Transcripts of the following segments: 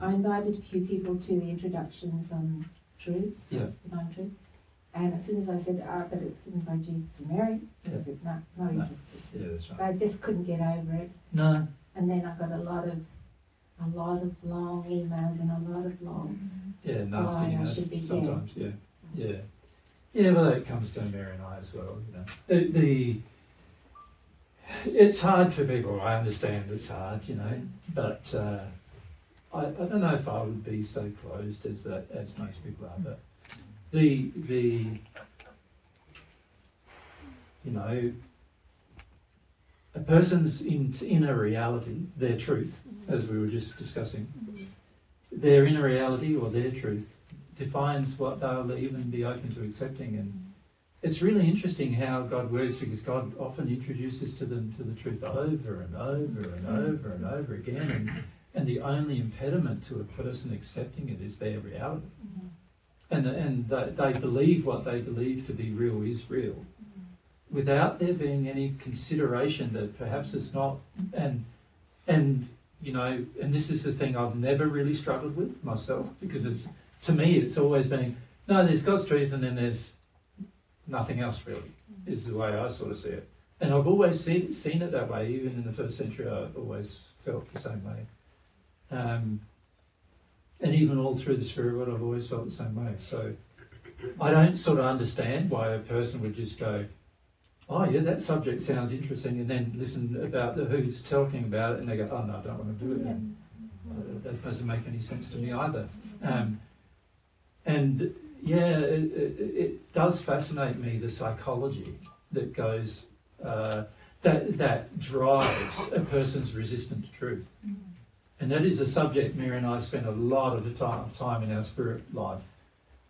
I invited a few people to the introductions on truths, divine truth, and as soon as I said, but it's given by Jesus and Mary, they said, no, not interested. Yeah, that's right. I just couldn't get over it. No. And then I got a lot of long emails and a lot of long nasty why I should be sometimes, Yeah, well, that comes to Mary and I as well, you know. It's hard for people, I understand it's hard, you know, but I don't know if I would be so closed as most people are, but you know, a person's inner reality, their truth, as we were just discussing, their inner reality or their truth defines what they'll even be open to accepting. And it's really interesting how God works, because God often introduces to them to the truth over and over and over and over again. And the only impediment to a person accepting it is their reality. And they believe what they believe to be real is real, without there being any consideration that perhaps it's not. And you know, and this is the thing I've never really struggled with myself, because to me it's always been, no, there's God's truth and then there's nothing else really, is the way I sort of see it. And I've always seen it that way. Even in the first century I always felt the same way. And even all through the spirit world I've always felt the same way. So I don't sort of understand why a person would just go, oh yeah, that subject sounds interesting, and then listen about who's talking about it and they go, oh no, I don't want to do it then. That doesn't make any sense to me either. And yeah, it does fascinate me, the psychology that goes, that drives a person's resistance to truth. And that is a subject Mary and I spend a lot of the time in our spirit life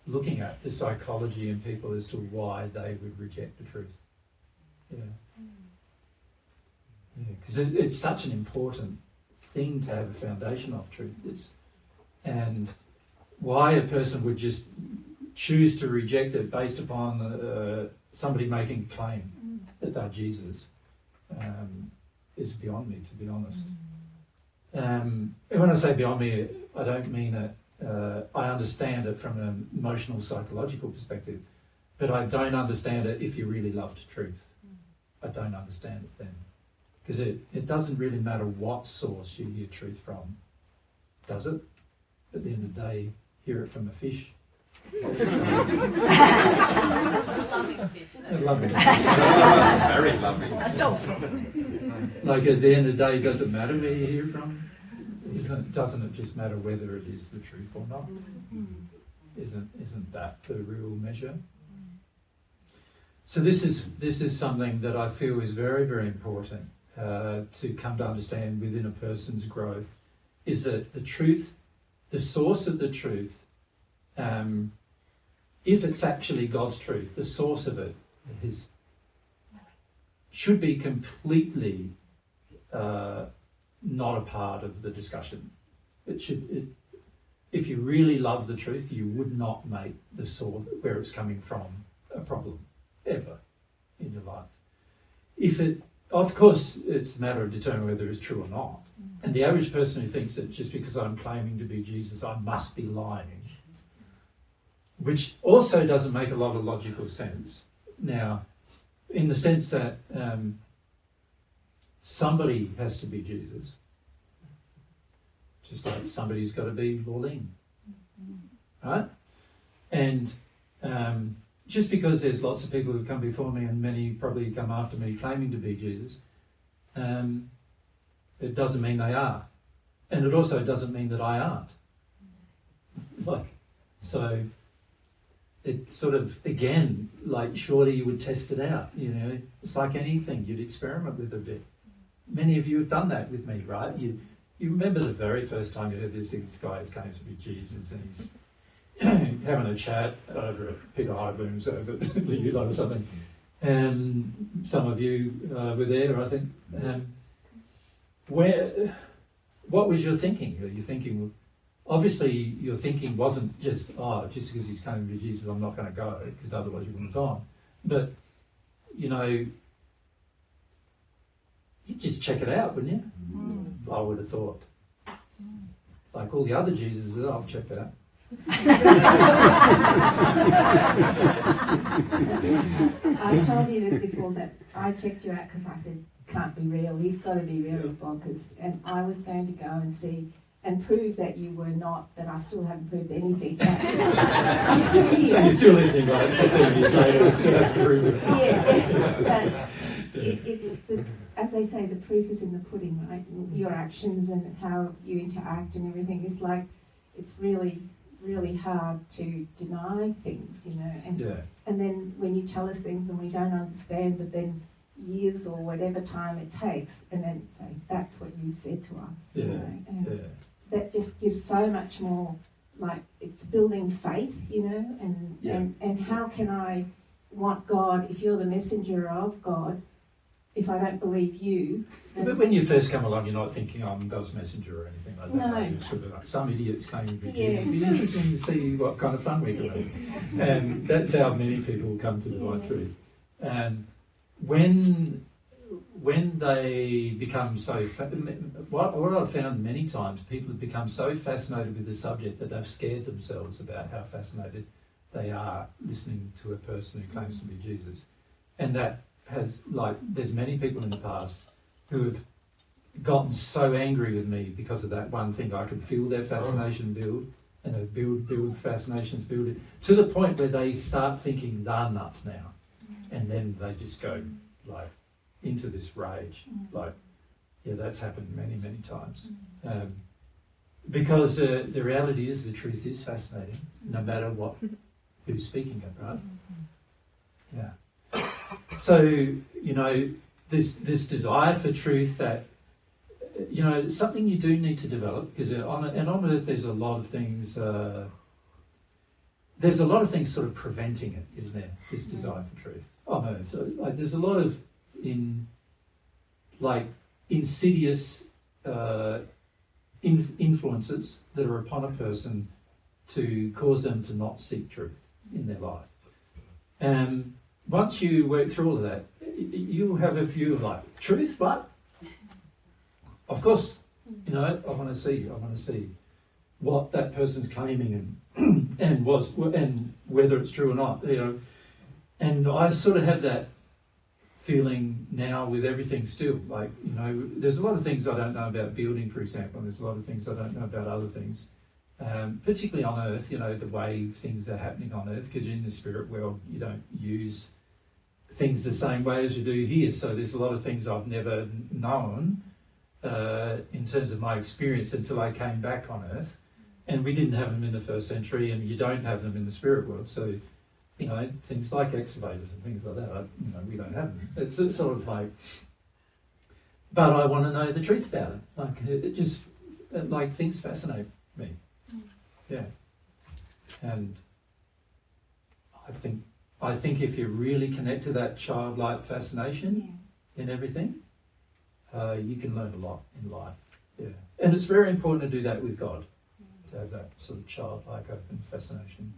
looking at, the psychology in people as to why they would reject the truth. Because it's such an important thing to have a foundation of truth is, and why a person would just choose to reject it based upon somebody making a claim that they're Jesus is beyond me, to be honest. And when I say beyond me, I don't mean it, I understand it from an emotional, psychological perspective, but I don't understand it if you really loved truth. I don't understand it then. Because it doesn't really matter what source you hear truth from, does it? At the end of the day, hear it from a fish. Loving fish. Loving fish. Very loving. Like at the end of the day, does it matter where you hear from? Doesn't it just matter whether it is the truth or not? Isn't that the real measure? So this is something that I feel is very, very important to come to understand within a person's growth, is that the truth, the source of the truth, if it's actually God's truth, the source of it should be completely not a part of the discussion. If you really love the truth, you would not make the source, where it's coming from, a problem ever in your life. Of course, it's a matter of determining whether it's true or not. And the average person who thinks that just because I'm claiming to be Jesus, I must be lying, which also doesn't make a lot of logical sense. Now, in the sense that somebody has to be Jesus, just like somebody's got to be Lauleen, right? And just because there's lots of people who've come before me and many probably come after me claiming to be Jesus, it doesn't mean they are. And it also doesn't mean that I aren't. So it sort of, again, surely you would test it out, you know. It's like anything, you'd experiment with a bit. Many of you have done that with me, right? You remember the very first time you heard this guy is claims to be Jesus, and he's having a chat over a pit of high booms over the U-Lot or something. And some of you were there, I think. What was your thinking? Are you thinking, obviously your thinking wasn't just because he's claiming to be Jesus, I'm not going to go, because otherwise you wouldn't have gone. But, you know, you'd just check it out, wouldn't you? I would have thought. Like all the other Jesuses I've checked out. I've told you this before, that I checked you out because I said, can't be real, he's got to be really bonkers. And I was going to go and see and prove that you were not, but I still haven't proved anything. I'm still here. So you're still listening like 15 years later, you still have to prove it. Yeah, but it's the, as they say, the proof is in the pudding, right? Your actions and how you interact and everything is like, it's really, really hard to deny things, you know. And then when you tell us things and we don't understand, but then years or whatever time it takes, and then say, that's what you said to us, you know. And that just gives so much more, like, it's building faith, you know, and how can I want God if you're the messenger of God if I don't believe you? But when you first come along, you're not thinking I'm God's messenger or anything like that. No. You're sort of like, some idiots claiming to be Jesus. It'd be interesting to see what kind of fun we can have. And that's how many people come to the right truth. And when they become so, what I've found many times, people have become so fascinated with the subject that they've scared themselves about how fascinated they are listening to a person who claims to be Jesus. And that has, like, there's many people in the past who have gotten so angry with me because of that one thing. I could feel their fascination build, and they build fascinations, build it, to the point where they start thinking they're nuts now. And then they just go, like, into this rage. Like, yeah, that's happened many, many times. Because the reality is, the truth is fascinating, no matter who's speaking it, right? Yeah. So, you know, this desire for truth that, you know, it's something you do need to develop, because on Earth there's a lot of things. There's a lot of things sort of preventing it, isn't there? This desire for truth on Earth. So, like, there's a lot of insidious influences that are upon a person to cause them to not seek truth in their life. And once you work through all of that, you'll have a view of, like, truth, but of course, you know, I want to see what that person's claiming and whether it's true or not, you know. And I sort of have that feeling now with everything still. Like, you know, there's a lot of things I don't know about building, for example, and there's a lot of things I don't know about other things. Particularly on Earth, you know, the way things are happening on Earth, because in the spirit world you don't use things the same way as you do here. So there's a lot of things I've never known in terms of my experience until I came back on Earth. And we didn't have them in the first century, and you don't have them in the spirit world. So, you know, things like excavators and things like that, you know, we don't have them. It's sort of like, but I want to know the truth about it. Like, it just, like, things fascinate me. Yeah. And I think if you really connect to that childlike fascination in everything, you can learn a lot in life. Yeah. And it's very important to do that with God, to have that sort of childlike open fascination.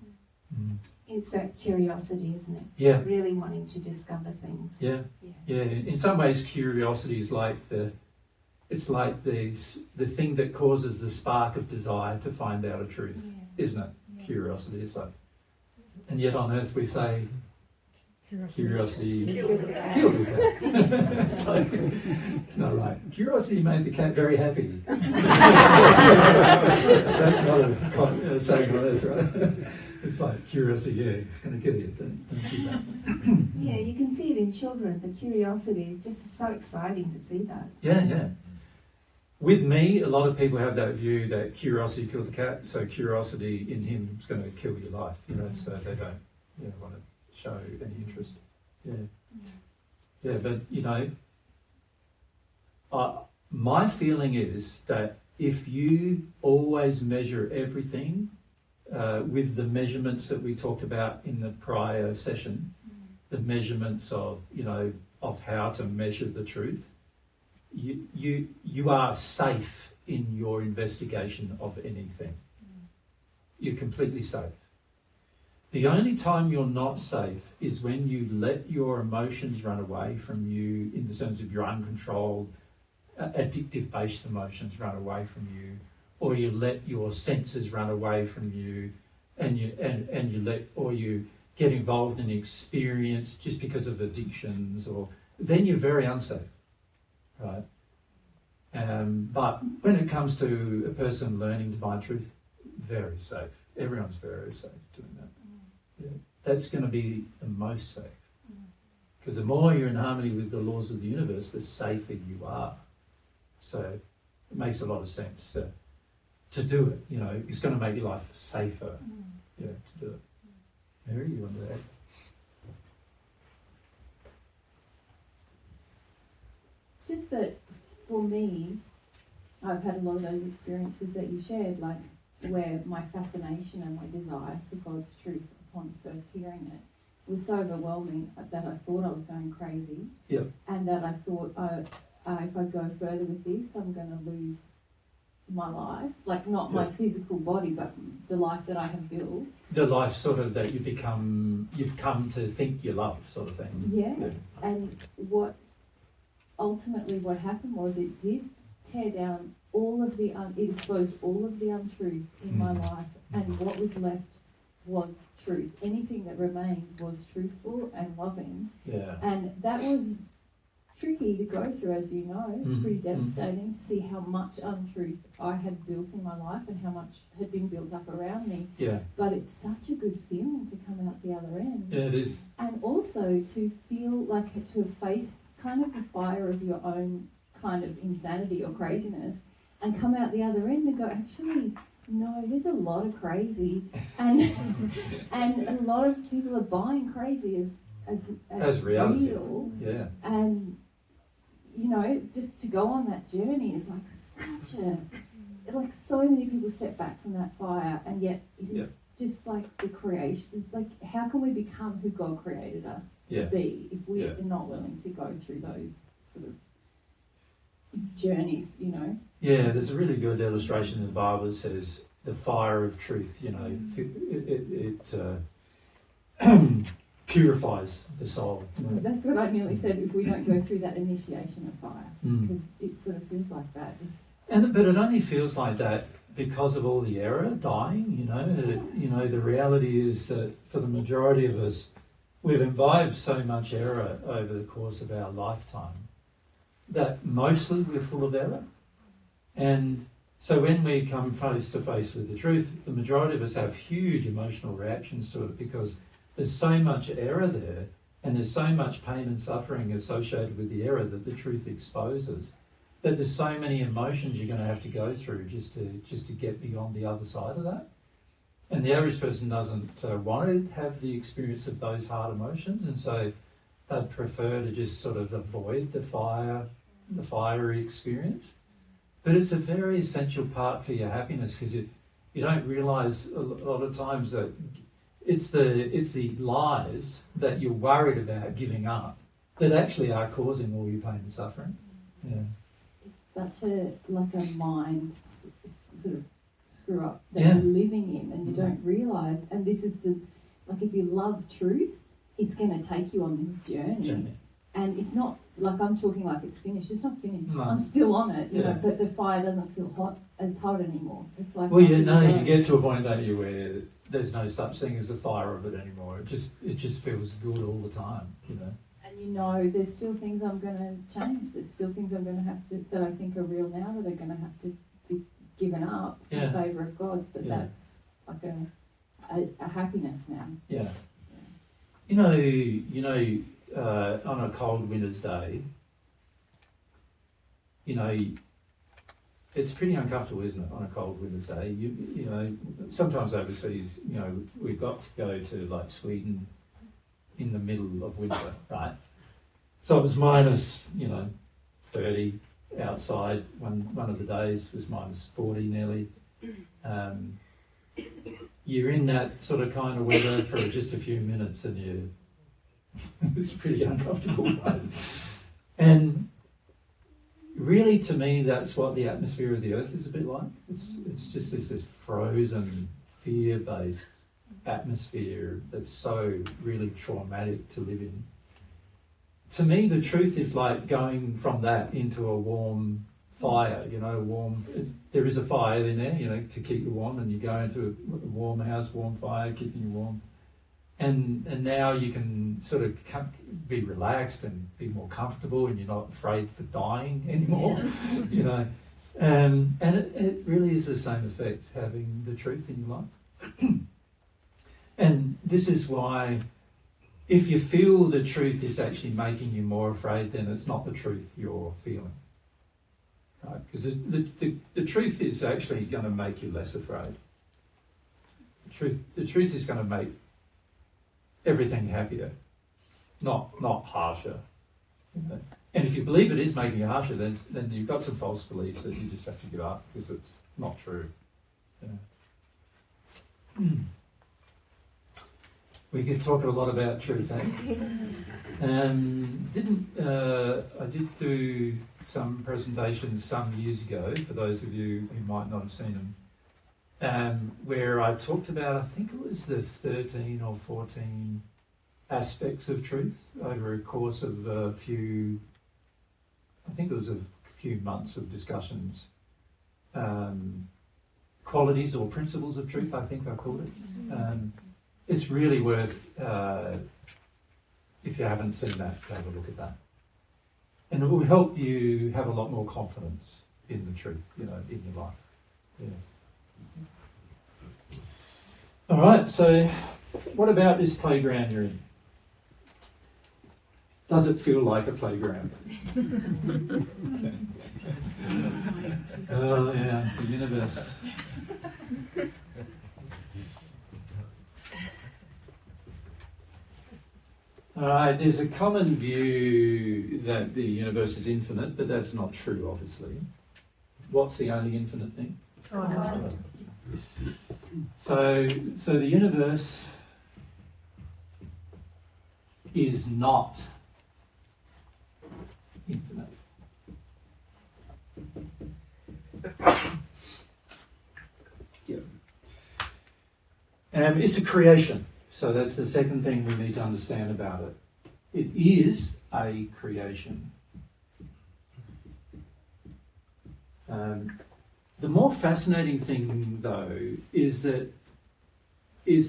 It's that curiosity, isn't it? Yeah. Really wanting to discover things. Yeah. In some ways, curiosity is like it's like the thing that causes the spark of desire to find out a truth, isn't it? Yeah. Curiosity is like, and yet on Earth we say, curiosity killed the cat. It's not right. Curiosity made the cat very happy. That's not a saying on Earth, right? It's like curiosity, it's going to kill you. Don't do that. Yeah, you can see it in children. The curiosity is just so exciting to see that. Yeah. With me, a lot of people have that view that curiosity killed the cat, so curiosity in him is going to kill your life, you know, so they don't want to show any interest. Yeah, but, you know, my feeling is that if you always measure everything with the measurements that we talked about in the prior session, the measurements of, you know, of how to measure the truth, you are safe in your investigation of anything. You're completely safe. The only time you're not safe is when you let your emotions run away from you, in the terms of your uncontrolled, addictive-based emotions run away from you, or you let your senses run away from you, and you get involved in experience just because of addictions, or then you're very unsafe, right? But when it comes to a person learning divine truth, very safe. Everyone's very safe doing that. Yeah. That's going to be the most safe. Because the more you're in harmony with the laws of the universe, the safer you are. So it makes a lot of sense to do it. You know, it's going to make your life safer. Yeah, to do it. Mary, you want to add? Just that for me, I've had a lot of those experiences that you shared, like where my fascination and my desire for God's truth upon first hearing it was so overwhelming that I thought I was going crazy. Yep. And that I thought, if I go further with this, I'm going to lose my life. Like, not my physical body, but the life that I have built. The life sort of that you've come to think you love, sort of thing. Yeah. And what happened was it did tear down it exposed all of the untruth in my life, and what was left was truth. Anything that remained was truthful and loving. Yeah. And that was tricky to go through, as you know. It was pretty devastating to see how much untruth I had built in my life and how much had been built up around me. Yeah. But it's such a good feeling to come out the other end. Yeah, it is. And also to feel like to face kind of the fire of your own kind of insanity or craziness and come out the other end and go, actually, no, there's a lot of crazy, and and a lot of people are buying crazy as reality. Real. Yeah. And you know, just to go on that journey is like so many people step back from that fire, and yet it is just like the creation. Like, how can we become who God created us to be if we are not willing to go through those sort of journeys, you know? Yeah, there's a really good illustration in the Bible that says the fire of truth, you know, it purifies the soul. Well, that's what I nearly said, if we don't go through that initiation of fire, because it sort of feels like that. But it only feels like that because of all the error, dying, you know, the reality is that for the majority of us, we've imbibed so much error over the course of our lifetime that mostly we're full of error. And so when we come face to face with the truth, the majority of us have huge emotional reactions to it because there's so much error there, and there's so much pain and suffering associated with the error that the truth exposes, that there's so many emotions you're going to have to go through just to get beyond the other side of that. And the average person doesn't want to have the experience of those hard emotions, and so they'd prefer to just sort of avoid the fiery experience. But it's a very essential part for your happiness, because you don't realise a lot of times that it's the lies that you're worried about giving up that actually are causing all your pain and suffering. Yeah. It's such a mind sort of screw up that you're living in, and you don't realise. And this is if you love truth, it's going to take you on this journey. And it's not like I'm talking like it's finished. It's not finished. No. I'm still on it, you know, but the fire doesn't feel as hot anymore. It's like, well, you get to a point, don't you, where there's no such thing as the fire of it anymore. It just feels good all the time, you know. And you know, there's still things I'm going to change. There's still things I'm going to have to, that I think are real now, that are going to have to be given up in favour of God's. But that's like a happiness now. Yeah. You know, on a cold winter's day, you know, it's pretty uncomfortable, isn't it, on a cold winter's day? You know, sometimes overseas, you know, we've got to go to like Sweden in the middle of winter, right? So it was minus, 30 outside. One of the days was minus 40 nearly. You're in that sort of kind of weather for just a few minutes, and it's pretty uncomfortable, right? And really, to me, that's what the atmosphere of the earth is a bit like. It's just this frozen, fear-based atmosphere that's so really traumatic to live in. To me, the truth is like going from that into a warm fire, warm. There is a fire in there, to keep you warm, and you go into a warm house, warm fire, keeping you warm. And now you can sort of be relaxed and be more comfortable, and you're not afraid for dying anymore, And it really is the same effect, having the truth in your life. And this is why, if you feel the truth is actually making you more afraid, then it's not the truth you're feeling. Right? Because the truth is actually going to make you less afraid. The truth is going to make everything happier, not harsher. And if you believe it is making you harsher, then you've got some false beliefs that you just have to give up because it's not true. We could talk a lot about truth, eh? I did do some presentations some years ago, for those of you who might not have seen them, where I talked about, I think it was the 13 or 14 aspects of truth over a course of a few months of discussions. Qualities or principles of truth, I think I called it. It's really worth, if you haven't seen that, to have a look at that. And it will help you have a lot more confidence in the truth, in your life. Yeah. All right, so what about this playground you're in? Does it feel like a playground? Oh yeah, the universe. Alright, there's a common view that the universe is infinite, but that's not true, obviously. What's the only infinite thing? God. So the universe is not infinite. It's a creation. So that's the second thing we need to understand about it. It is a creation. The more fascinating thing, though, is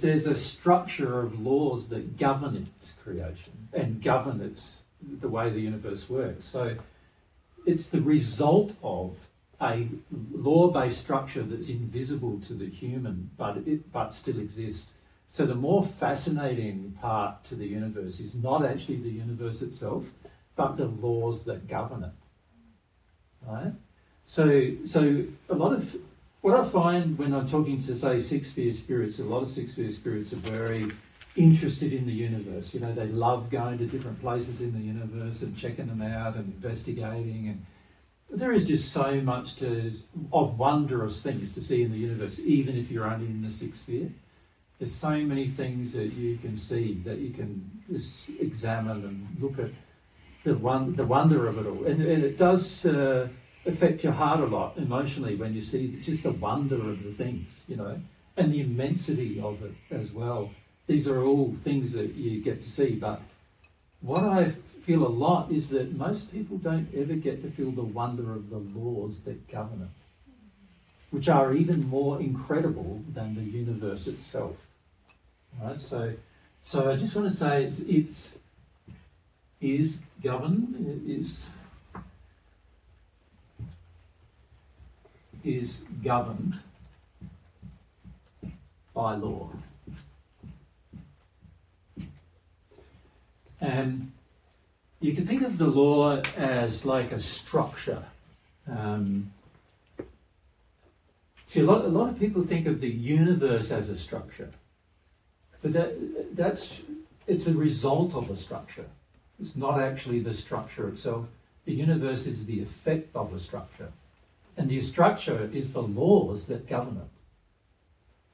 there's a structure of laws that govern its creation and govern the way the universe works. So it's the result of a law-based structure that's invisible to the human, but still exists. So the more fascinating part to the universe is not actually the universe itself, but the laws that govern it. Right? So a lot of what I find when I'm talking to, say, six-sphere spirits, a lot of six-sphere spirits are very interested in the universe. They love going to different places in the universe and checking them out and investigating. And there is just so much of wondrous things to see in the universe, even if you're only in the sixth sphere. There's so many things that you can see, that you can just examine and look at the wonder of it all. And it does affect your heart a lot emotionally when you see just the wonder of the things, and the immensity of it as well. These are all things that you get to see. But what I feel a lot is that most people don't ever get to feel the wonder of the laws that govern it, which are even more incredible than the universe itself. Right? So I just want to say it is governed, is governed by law. And you can think of the law as like a structure. See, a lot of people think of the universe as a structure, but it's a result of a structure. It's not actually the structure itself. The universe is the effect of a structure, and the structure is the laws that govern it.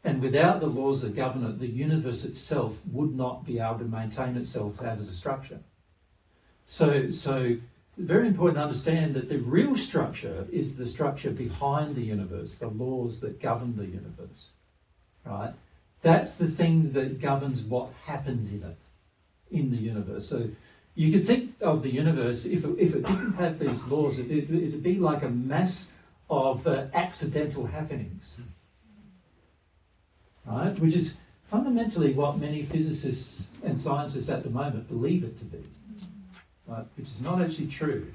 And without the laws that govern it, the universe itself would not be able to maintain itself as a structure. So very important to understand that the real structure is the structure behind the universe, the laws that govern the universe, right? That's the thing that governs what happens in it, in the universe. You could think of the universe, if it didn't have these laws, it'd be like a mass of accidental happenings, right? Which is fundamentally what many physicists and scientists at the moment believe it to be, right? Which is not actually true.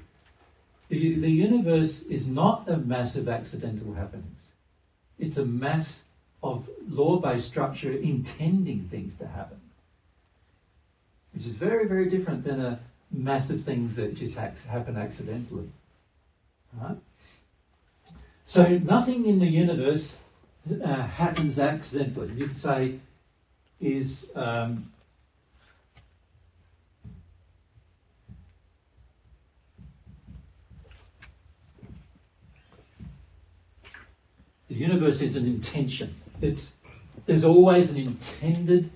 The universe is not a mass of accidental happenings. It's a mass of law-based structure intending things to happen, which is very, very different than a mass of things that just happen accidentally. Right? So nothing in the universe happens accidentally. You'd say is the universe is an intention. There's always an intended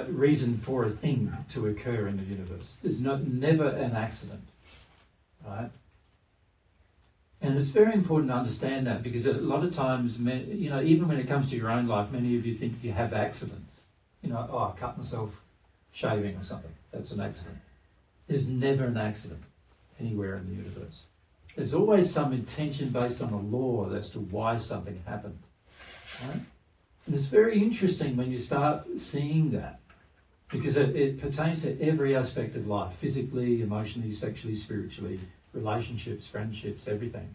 reason for a thing to occur in the universe. There's never an accident, right? And it's very important to understand that, because a lot of times, even when it comes to your own life, many of you think you have accidents. I cut myself shaving or something. That's an accident. There's never an accident anywhere in the universe. There's always some intention based on a law as to why something happened. Right? And it's very interesting when you start seeing that, because it pertains to every aspect of life: physically, emotionally, sexually, spiritually, relationships, friendships, everything.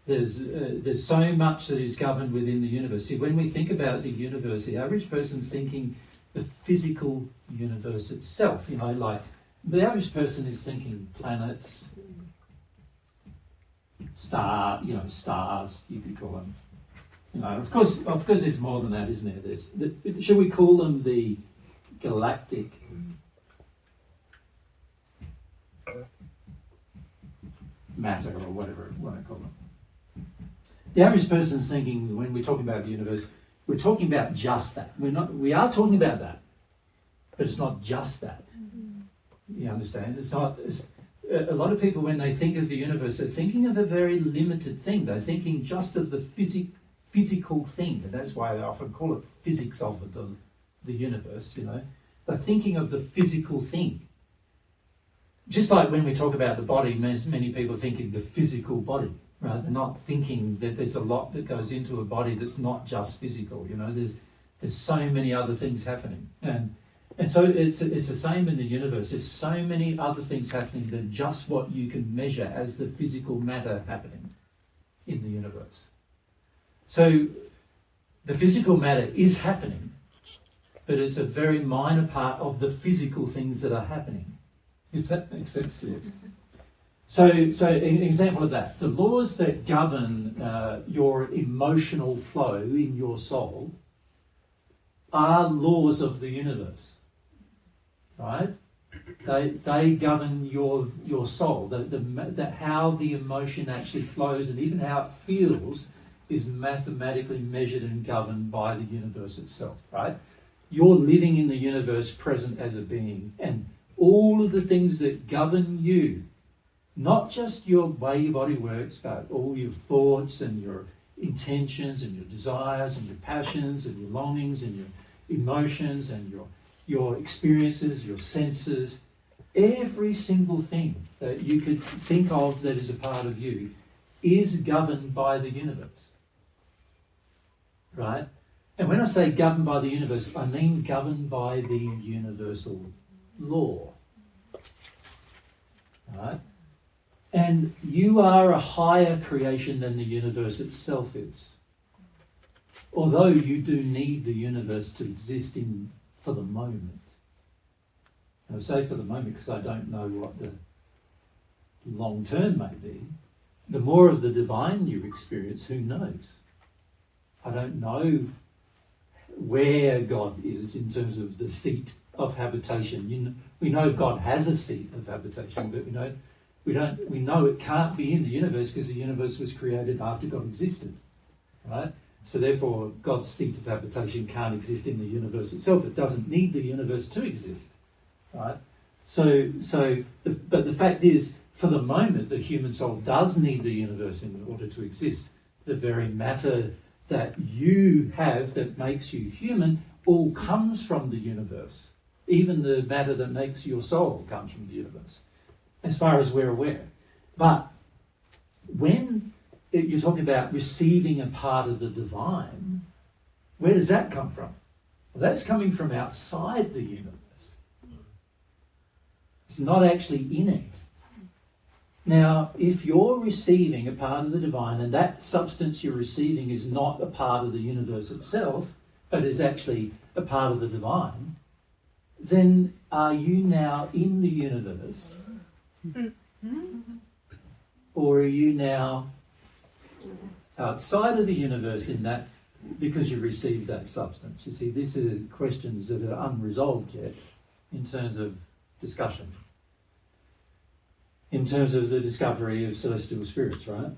There's so much that is governed within the universe. See, when we think about the universe, the average person's thinking the physical universe itself. Like the average person is thinking planets, stars, you could call them. Of course, there's more than that, isn't there? Should we call them the galactic matter, or whatever you want to call them? The average person's thinking, when we're talking about the universe, we're talking about just that. We are talking about that, but it's not just that. You understand? It's not. A lot of people, when they think of the universe, they're thinking of a very limited thing. They're thinking just of the physical thing, and that's why they often call it physics of the universe. They're thinking of the physical thing. Just like when we talk about the body, many people think of the physical body, right? They're not thinking that there's a lot that goes into a body that's not just physical. There's so many other things happening, and so it's the same in the universe. There's so many other things happening than just what you can measure as the physical matter happening in the universe. So the physical matter is happening, but it's a very minor part of the physical things that are happening. If that makes sense to you. So an example of that, the laws that govern your emotional flow in your soul are laws of the universe, right? They govern your soul. That how the emotion actually flows and even how it feels is mathematically measured and governed by the universe itself, right? You're living in the universe present as a being, and all of the things that govern you, not just your way your body works, but all your thoughts and your intentions and your desires and your passions and your longings and your emotions and your experiences, your senses, every single thing that you could think of that is a part of you is governed by the universe. Right? And when I say governed by the universe, I mean governed by the universal law. Right? And you are a higher creation than the universe itself is. Although you do need the universe to exist for the moment. I say for the moment because I don't know what the long term may be. The more of the divine you experience, who knows? I don't know where God is in terms of the seat of habitation. We know God has a seat of habitation, but we know it can't be in the universe because the universe was created after God existed, right? So therefore, God's seat of habitation can't exist in the universe itself. It doesn't need the universe to exist, right? But the fact is, for the moment, the human soul does need the universe in order to exist. The very matter that you have that makes you human all comes from the universe. Even the matter that makes your soul comes from the universe, as far as we're aware. But when you're talking about receiving a part of the divine, where does that come from? Well, that's coming from outside the universe. It's not actually in it. Now, if you're receiving a part of the divine, and that substance you're receiving is not a part of the universe itself, but is actually a part of the divine, then are you now in the universe? Or are you now outside of the universe in that, because you received that substance? You see, these are questions that are unresolved yet in terms of discussion, in terms of the discovery of celestial spirits, right?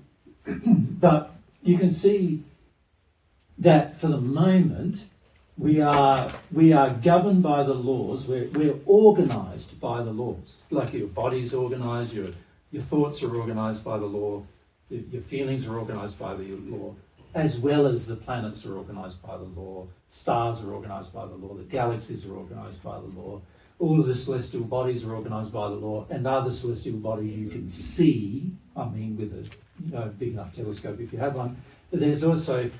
But you can see that for the moment we are governed by the laws. We're organised by the laws. Like your body's organised, your thoughts are organised by the law, your feelings are organised by the law, as well as the planets are organised by the law, stars are organised by the law, the galaxies are organised by the law, all of the celestial bodies are organised by the law, and other celestial bodies you can see, I mean with a big enough telescope if you have one, but there's also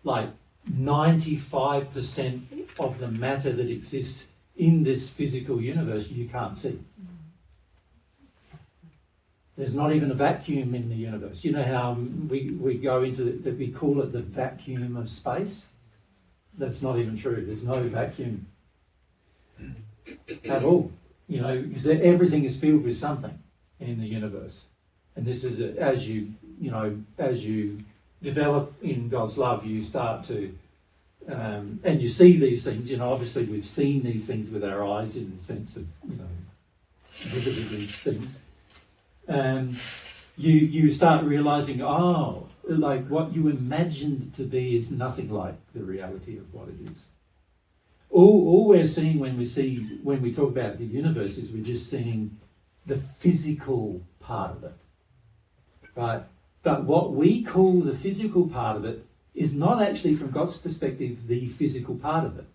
like 95% of the matter that exists in this physical universe you can't see. There's not even a vacuum in the universe. You know how we go into that, we call it the vacuum of space? That's not even true. There's no vacuum at all. Because everything is filled with something in the universe. And this is as you develop in God's love, you start to, and you see these things. Obviously we've seen these things with our eyes in the sense of, visited these things. You start realising, like what you imagined to be is nothing like the reality of what it is. All we're seeing when we talk about the universe is we're just seeing the physical part of it, right? But what we call the physical part of it is not actually, from God's perspective, the physical part of it.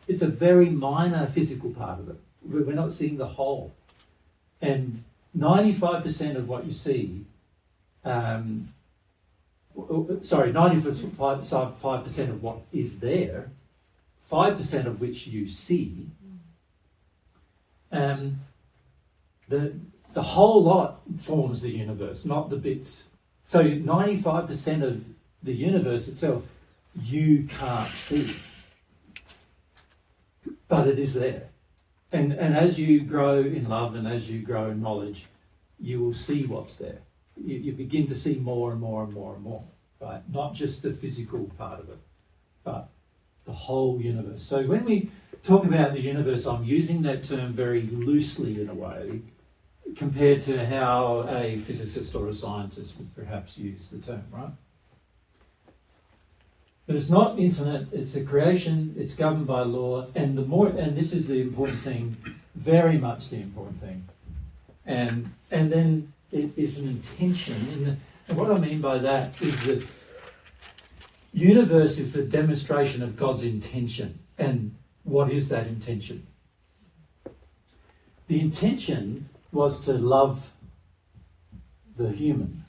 It's a very minor physical part of it. We're not seeing the whole. And 95% of what you see, 95% of what is there, 5% of which you see, the whole lot forms the universe, not the bits. So 95% of the universe itself you can't see, but it is there. And as you grow in love and as you grow in knowledge, you will see what's there. You begin to see more and more and more and more, right? Not just the physical part of it, but the whole universe. So when we talk about the universe, I'm using that term very loosely in a way, compared to how a physicist or a scientist would perhaps use the term, right? But it's not infinite, it's a creation, it's governed by law, and this is the important thing, very much the important thing. And then it is an intention, and what I mean by that is that universe is the demonstration of God's intention. And what is that intention? The intention was to love the human.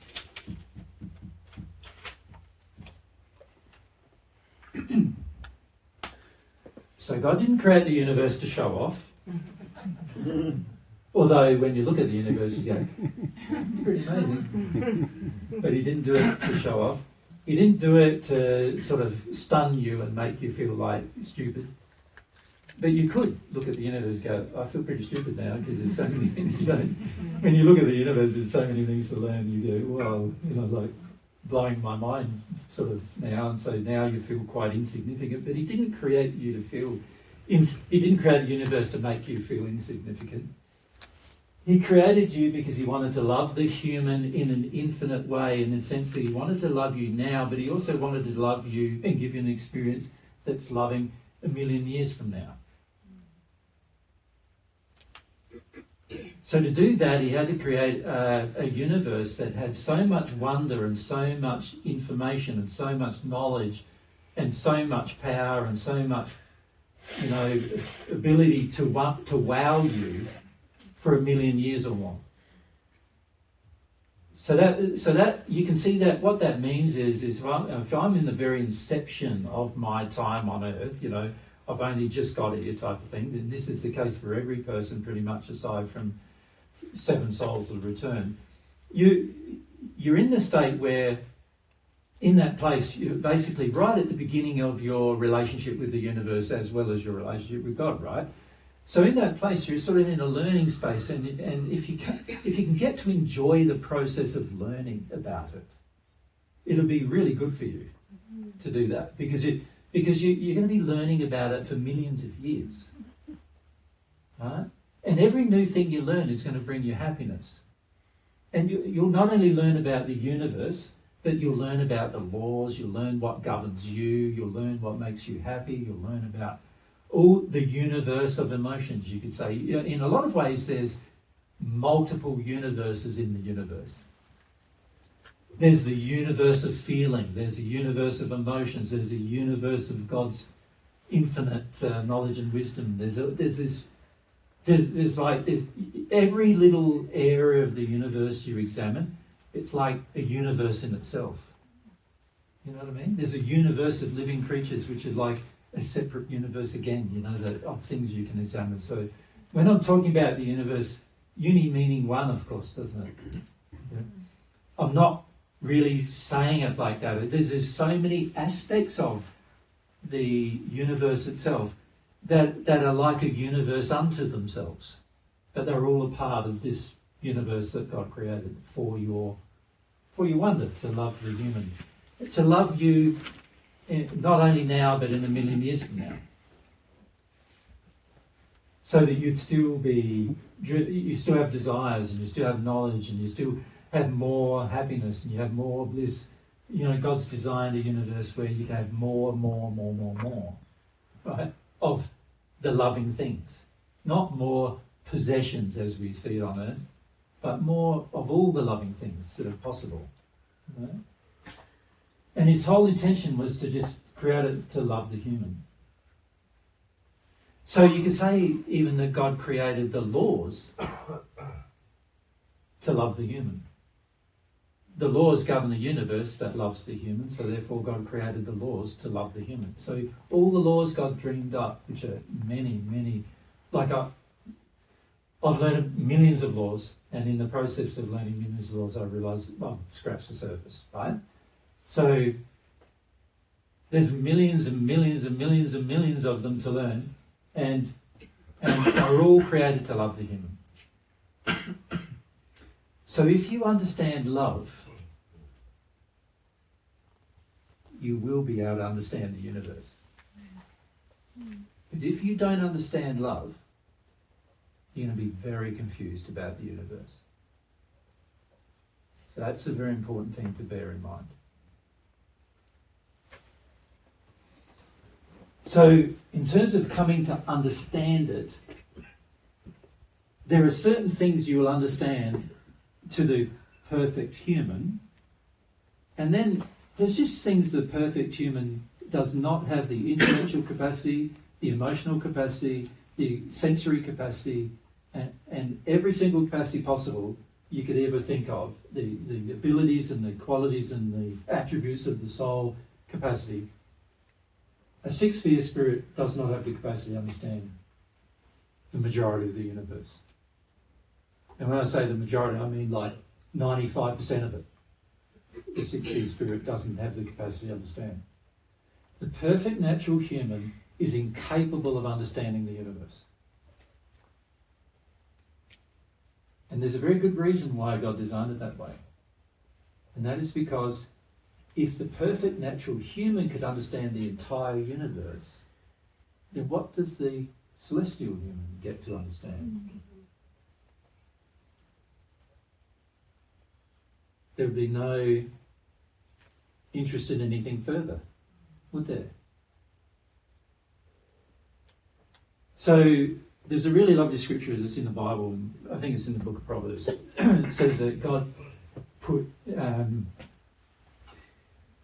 So God didn't create the universe to show off. Although when you look at the universe you go, it's pretty amazing. But he didn't do it to show off. He didn't do it to sort of stun you and make you feel like stupid. But you could look at the universe and go, I feel pretty stupid now because there's so many things you don't. When you look at the universe, there's so many things to learn. You go, well, like blowing my mind sort of now, and so now you feel quite insignificant. But he didn't create you to feel, he didn't create the universe to make you feel insignificant. He created you because he wanted to love the human in an infinite way, in the sense that he wanted to love you now, but he also wanted to love you and give you an experience that's loving 1,000,000 years from now. So to do that, he had to create a universe that had so much wonder and so much information and so much knowledge and so much power and so much ability to wow you for 1,000,000 years or more. So that you can see that what that means is if I'm in the very inception of my time on Earth, I've only just got here type of thing, then this is the case for every person pretty much, aside from 7 souls will return. You're in the state where, in that place, you're basically right at the beginning of your relationship with the universe as well as your relationship with God, right? So in that place, you're sort of in a learning space, and if you can get to enjoy the process of learning about it, it'll be really good for you to do that, because you're going to be learning about it for millions of years, right? And every new thing you learn is going to bring you happiness. And you'll not only learn about the universe, but you'll learn about the laws, you'll learn what governs you, you'll learn what makes you happy, you'll learn about all the universe of emotions, you could say. In a lot of ways, there's multiple universes in the universe. There's the universe of feeling, there's a universe of emotions, there's a universe of God's infinite knowledge and wisdom. There's every little area of the universe you examine, it's like a universe in itself. You know what I mean? There's a universe of living creatures which are like a separate universe again, of things you can examine. So when I'm talking about the universe, uni meaning one, of course, doesn't it? Yeah. I'm not really saying it like that. There's so many aspects of the universe itself that are like a universe unto themselves, but they're all a part of this universe that God created for your wonder, to love the human, to love you not only now but in 1,000,000 years from now, so that you still have desires, and you still have knowledge, and you still have more happiness, and you have more bliss. God's designed a universe where you can have more, right, of the loving things. Not more possessions as we see it on earth, but more of all the loving things that are possible. Right? And his whole intention was to just create it to love the human. So you could say even that God created the laws to love the human. The laws govern the universe that loves the human, so therefore God created the laws to love the human. So all the laws God dreamed up, which are many, like I've learned millions of laws, and in the process of learning millions of laws I realised I've scratched the surface, right? So there's millions and millions and millions and millions of them to learn, and they're all created to love the human. So if you understand love, you will be able to understand the universe. But if you don't understand love, you're going to be very confused about the universe. So that's a very important thing to bear in mind. So in terms of coming to understand it, there are certain things you will understand to the perfect human, and then there's just things the perfect human does not have: the intellectual capacity, the emotional capacity, the sensory capacity, and every single capacity possible you could ever think of, the abilities and the qualities and the attributes of the soul capacity. A six-sphere spirit does not have the capacity to understand the majority of the universe. And when I say the majority, I mean like 95% of it. The six-sphere spirit doesn't have the capacity to understand. The perfect natural human is incapable of understanding the universe. And there's a very good reason why God designed it that way. And that is because if the perfect natural human could understand the entire universe, then what does the celestial human get to understand? There would be no interest in anything further, would there? So there's a really lovely scripture that's in the Bible, and I think it's in the book of Proverbs. It says that God put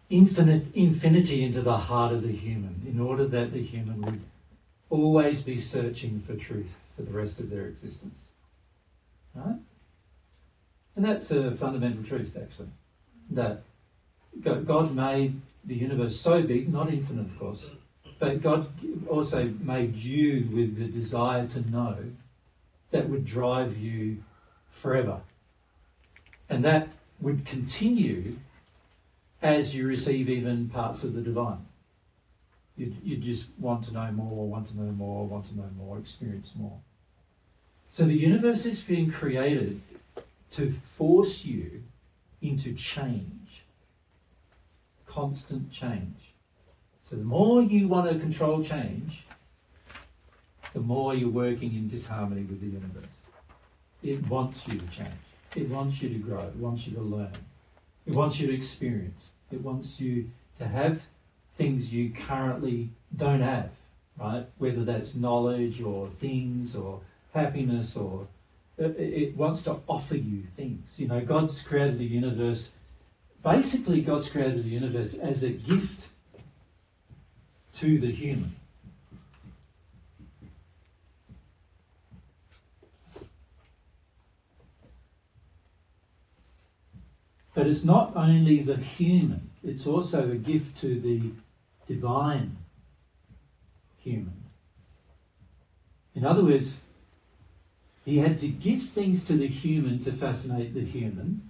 infinity into the heart of the human in order that the human would always be searching for truth for the rest of their existence. Right? And that's a fundamental truth, actually. That God made the universe so big, not infinite, of course, but God also made you with the desire to know that would drive you forever. And that would continue as you receive even parts of the divine. You just want to know more, want to know more, want to know more, experience more. So the universe is being created to force you into change, constant change. So the more you want to control change, the more you're working in disharmony with the universe. It wants you to change. It wants you to grow. It wants you to learn. It wants you to experience. It wants you to have things you currently don't have, right? Whether that's knowledge or things or happiness, or it wants to offer you things. You know, God's created the universe. Basically, God's created the universe as a gift to the human. But it's not only the human, it's also a gift to the divine human. In other words, he had to give things to the human to fascinate the human.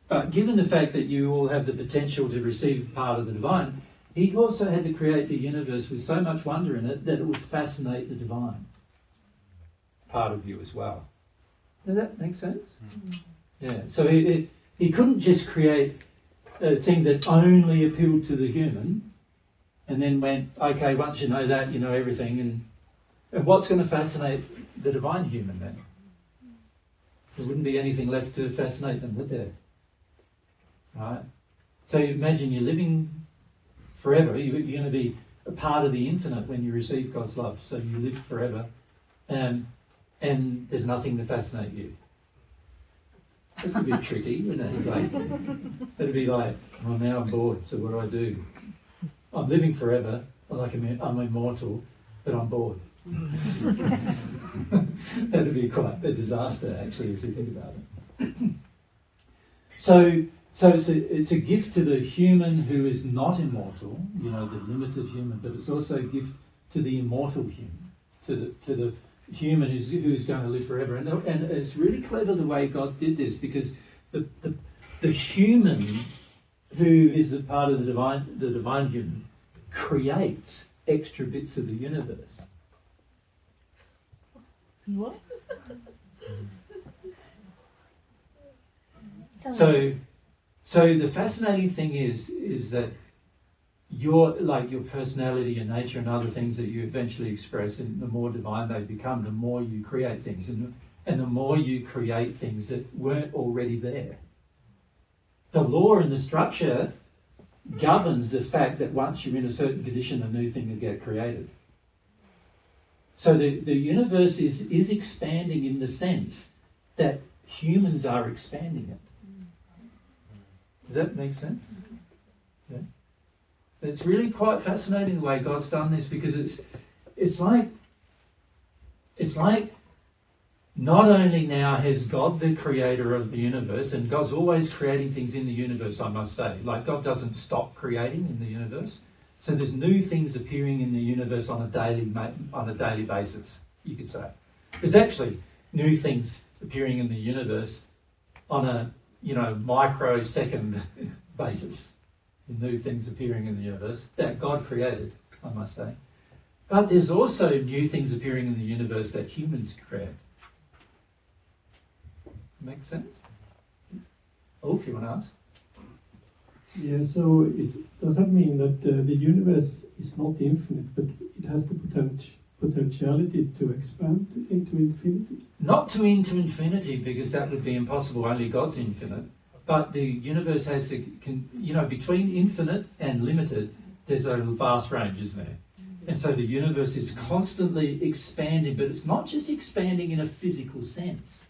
But given the fact that you all have the potential to receive part of the divine, he also had to create the universe with so much wonder in it that it would fascinate the divine part of you as well. Does that make sense? Mm-hmm. Yeah, so he couldn't just create a thing that only appealed to the human and then went, okay, once you know that, you know everything. And what's going to fascinate the divine human then? There wouldn't be anything left to fascinate them, would there? Right? So you imagine you're living forever. You're going to be a part of the infinite when you receive God's love. So you live forever and there's nothing to fascinate you. It could be tricky, you know. Like, it'd be like, well, now I'm bored, so what do? I'm living forever, like I'm immortal, but I'm bored. That'd be quite a disaster, actually, if you think about it. So it's a gift to the human who is not immortal, you know, the limited human, but it's also a gift to the immortal human, to the human who's going to live forever. And it's really clever the way God did this, because the human who is a part of the divine human creates extra bits of the universe. What? So the fascinating thing is that your personality, your nature, and other things that you eventually express, and the more divine they become, the more you create things, and the more you create things that weren't already there. The law and the structure governs the fact that once you're in a certain condition, a new thing will get created. So the universe is expanding in the sense that humans are expanding it. Does that make sense? Yeah. It's really quite fascinating the way God's done this, because it's like not only now has God the creator of the universe, and God's always creating things in the universe, I must say. Like, God doesn't stop creating in the universe. So there's new things appearing in the universe on a daily basis, you could say. There's actually new things appearing in the universe on a microsecond basis. New things appearing in the universe that God created, I must say. But there's also new things appearing in the universe that humans create. Make sense? Ulf, you want to ask? Yeah, so does that mean that the universe is not infinite, but it has the potentiality to expand into infinity? Not into infinity, because that would be impossible. Only God's infinite. But the universe has between infinite and limited, there's a vast range, isn't there? And so the universe is constantly expanding, but it's not just expanding in a physical sense.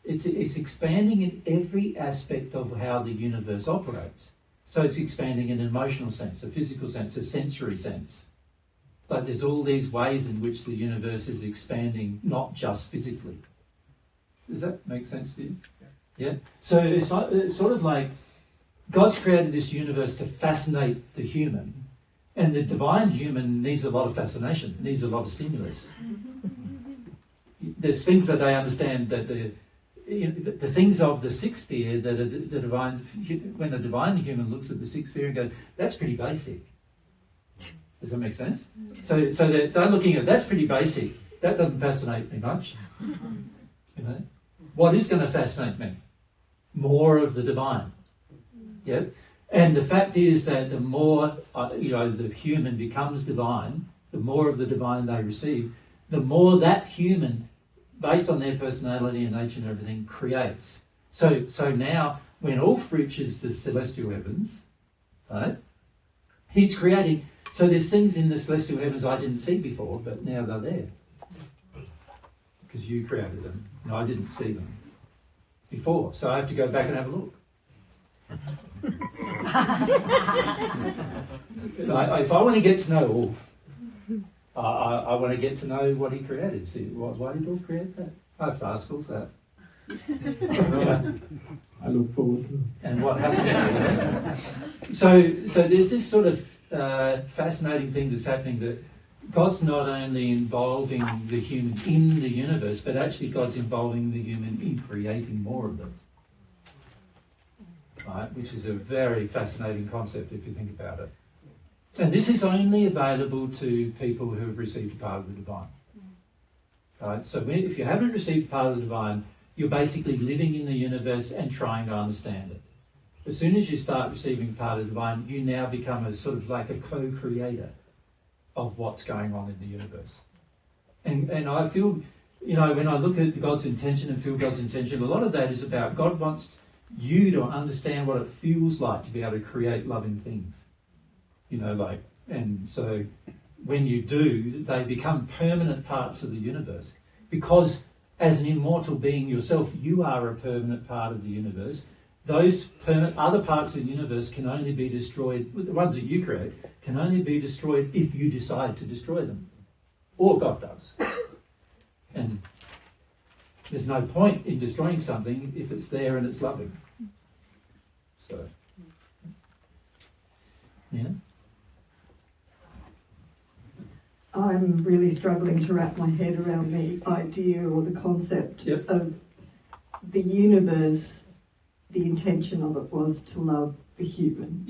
It's expanding in every aspect of how the universe operates. So it's expanding in an emotional sense, a physical sense, a sensory sense. Like there's all these ways in which the universe is expanding, not just physically. Does that make sense to you? Yeah. So it's sort of like God's created this universe to fascinate the human, and the divine human needs a lot of fascination, needs a lot of stimulus. There's things that they understand that the things of the sixth sphere that the divine, when the divine human looks at the sixth sphere and goes, that's pretty basic. Does that make sense? So they're looking at, that's pretty basic. That doesn't fascinate me much. You know, what is going to fascinate me? More of the divine. Yeah. And the fact is that the more the human becomes divine, the more of the divine they receive, the more that human, based on their personality and nature and everything, creates. So now, when Ulf reaches the celestial heavens, right, he's creating. So there's things in the celestial heavens I didn't see before, but now they're there. Because you created them. And I didn't see them before. So I have to go back and have a look. If I want to get to know Ulf, I want to get to know what he created. See, why did Ulf create that? I have to ask Ulf that. I look forward to it. And what happened? So there's this sort of fascinating thing that's happening, that God's not only involving the human in the universe, but actually God's involving the human in creating more of them. Right? Which is a very fascinating concept if you think about it. And this is only available to people who have received a part of the divine. Right? So if you haven't received part of the divine, you're basically living in the universe and trying to understand it. As soon as you start receiving part of the divine, you now become a sort of like a co-creator of what's going on in the universe. And I feel, when I look at God's intention and feel God's intention, a lot of that is about God wants you to understand what it feels like to be able to create loving things. And so when you do, they become permanent parts of the universe. Because as an immortal being yourself, you are a permanent part of the universe. Those other parts of the universe can only be destroyed, the ones that you create, can only be destroyed if you decide to destroy them. Or God does. And there's no point in destroying something if it's there and it's loving. So, yeah. I'm really struggling to wrap my head around the idea or the concept of the universe. The intention of it was to love the human,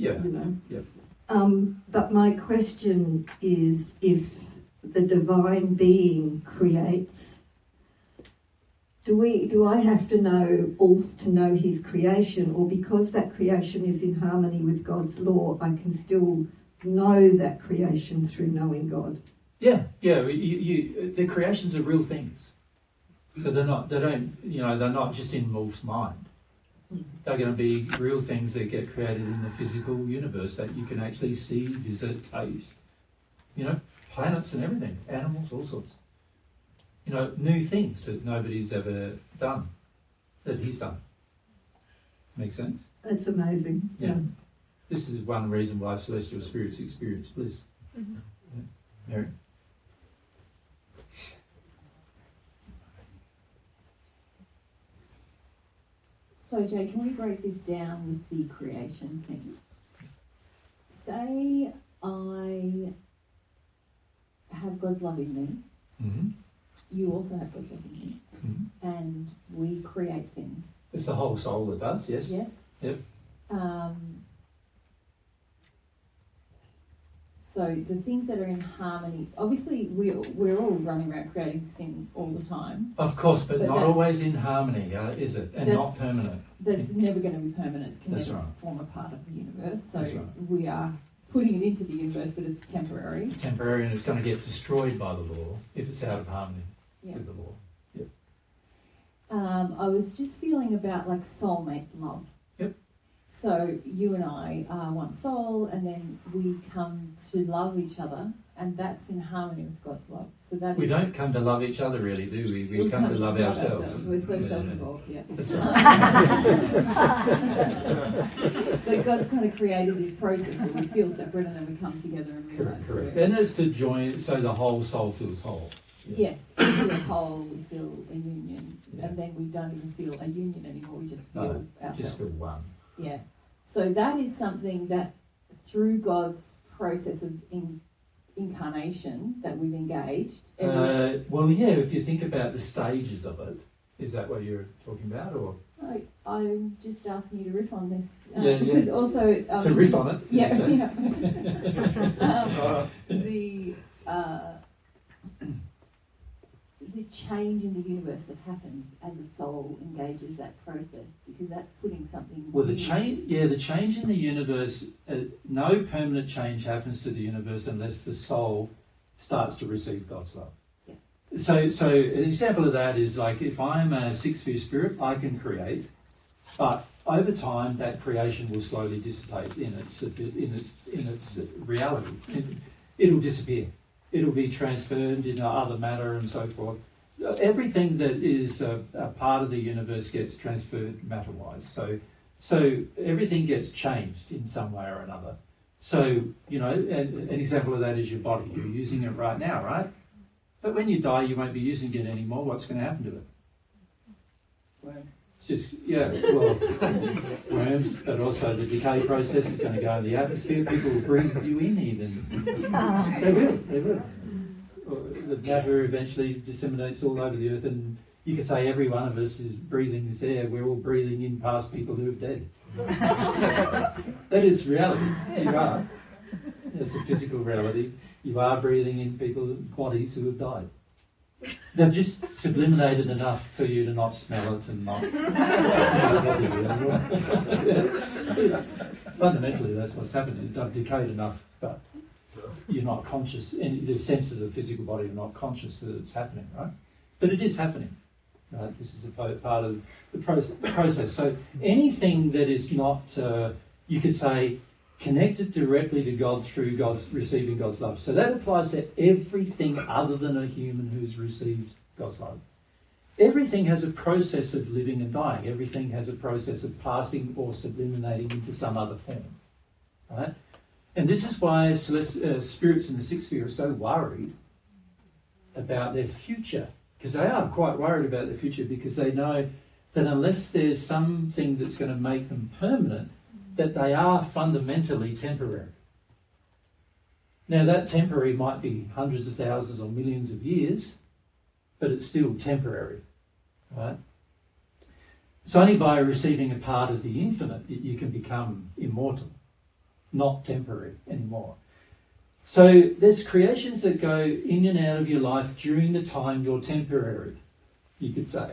But my question is, if the divine being creates, do I have to know Ulf to know his creation, or because that creation is in harmony with God's law, I can still know that creation through knowing God? Yeah. The creations are real things. So they're not just in Ulf's mind. They're going to be real things that get created in the physical universe that you can actually see, visit, taste. Planets and everything, animals, all sorts. New things that nobody's ever done, that he's done. Make sense? That's amazing. Yeah. This is one reason why celestial spirits experience bliss. Mm-hmm. Yeah. Mary? So, Jay, can we break this down with the creation thing? Say I have God's love in me. Mm-hmm. You also have God's love in me. Mm-hmm. And we create things. It's the whole soul that does, yes? Yes? Yep. So the things that are in harmony, obviously we're all running around creating this thing all the time. Of course, but not always in harmony, is it? And not permanent. That's never going to be permanent. It can That's never right. form a part of the universe. So That's right. we are putting it into the universe, but it's temporary. Temporary, and it's going to get destroyed by the law if it's out of harmony with the law. Yep. I was just feeling about like soulmate love. Yep. So you and I are one soul, and then we come to love each other, and that's in harmony with God's love. So that We is, don't come to love each other, really, do we? We come to love ourselves. We're so Yeah, self-involved, yeah. That's right. But God's kind of created this process where we feel separate, and then we come together and realise. Correct. And it's to join, so the whole soul feels whole. Yes, we feel whole, we feel a union, Yeah. and then we don't even feel a union anymore, we just feel No, ourselves. Just feel one. Yeah. So that is something that through God's process of incarnation that we've engaged. Well, yeah, if you think about the stages of it, is that what you're talking about? Or I'm just asking you to riff on this. Yeah. Because also... to riff on it? Yeah, so. yeah. The change in the universe that happens as a soul engages that process, because that's putting something... Well, the in. change in the universe, no permanent change happens to the universe unless the soul starts to receive God's love. Yeah. So an example of that is like if I'm a six-sphere spirit, I can create, but over time that creation will slowly dissipate in its reality. It'll disappear. It'll be transferred into other matter and so forth. Everything that is a part of the universe gets transferred matter-wise. So everything gets changed in some way or another. So, you know, an example of that is your body. You're using it right now, right? But when you die, you won't be using it anymore. What's going to happen to it? Worms. It's just, yeah, well, worms, but also the decay process is going to go in the atmosphere. People will breathe you in even. They will. The matter eventually disseminates all over the earth, and you can say every one of us is breathing this air. We're all breathing in past people who have died. That is reality. You are. That's a physical reality. You are breathing in people's bodies who have died. They've just subliminated enough for you to not smell it and not fundamentally that's what's happening. They've decayed enough, but you're not conscious, and the senses of the physical body are not conscious that it's happening, right? But it is happening. Right? This is a part of the process. So anything that is not, you could say, connected directly to God through receiving God's love. So that applies to everything other than a human who's received God's love. Everything has a process of living and dying. Everything has a process of passing or subliminating into some other form. Right? And this is why spirits in the sixth sphere are so worried about their future. Because they are quite worried about their future, because they know that unless there's something that's going to make them permanent, that they are fundamentally temporary. Now that temporary might be hundreds of thousands or millions of years, but it's still temporary, right? It's only by receiving a part of the infinite that you can become immortal, not temporary anymore. So there's creations that go in and out of your life during the time you're temporary, you could say.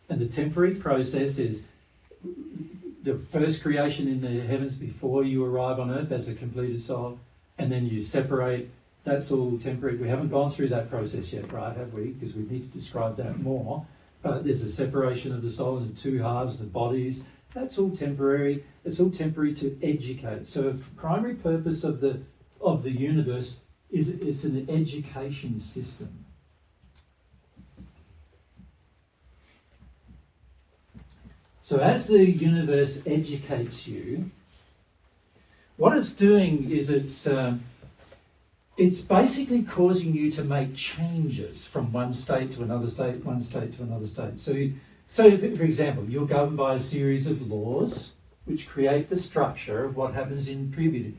And the temporary process is the first creation in the heavens before you arrive on earth as a completed soul, and then you separate. That's all temporary. We haven't gone through that process yet, right, have we? Because we need to describe that more. But there's a separation of the soul into two halves, the bodies. That's all temporary. It's all temporary to educate. So the primary purpose of the universe is it's an education system. So as the universe educates you, what it's doing is it's basically causing you to make changes from one state to another state, one state to another state. So if, for example, you're governed by a series of laws which create the structure of what happens in puberty.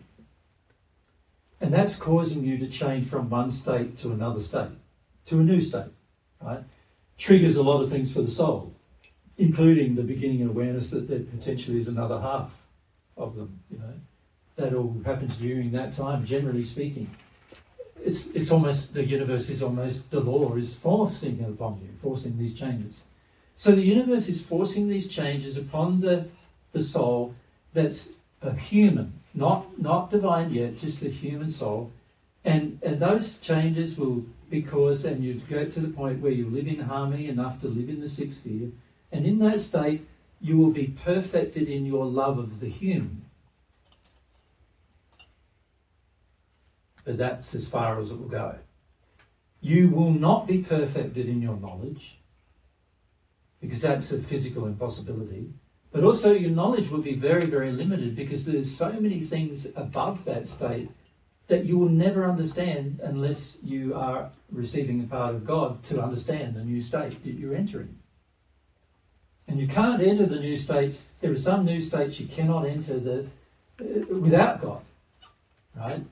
And that's causing you to change from one state to another state, to a new state, right? Triggers a lot of things for the soul, including the beginning of awareness that there potentially is another half of them, you know. That all happens during that time, generally speaking. It's almost, the universe is almost, the law is forcing it upon you, forcing these changes. So the universe is forcing these changes upon the soul that's a human, not divine yet, just the human soul. And those changes will be caused, and you go to the point where you live in harmony enough to live in the sixth sphere. And in that state, you will be perfected in your love of the human. But that's as far as it will go. You will not be perfected in your knowledge, because that's a physical impossibility. But also your knowledge will be very, very limited, because there's so many things above that state that you will never understand unless you are receiving the part of God to understand the new state that you're entering. And you can't enter the new states. There are some new states you cannot enter without God, right?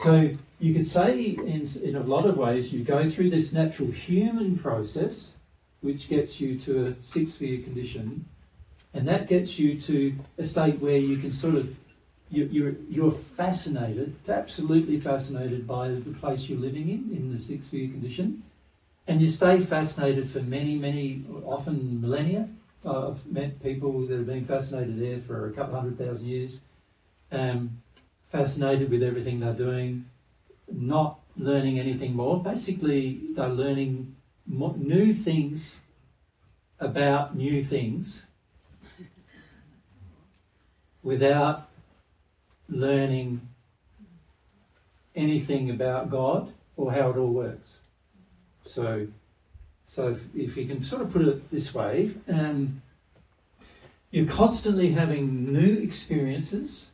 So you could say in a lot of ways you go through this natural human process, which gets you to a six-sphere condition, and that gets you to a state where you can sort of, you're fascinated, absolutely fascinated by the place you're living in the six-sphere condition, and you stay fascinated for many, many, often millennia. I've met people that have been fascinated there for a couple 100,000 years, fascinated with everything they're doing, not learning anything more. Basically, they're learning new things about new things without learning anything about God or how it all works. So if you can sort of put it this way, you're constantly having new experiences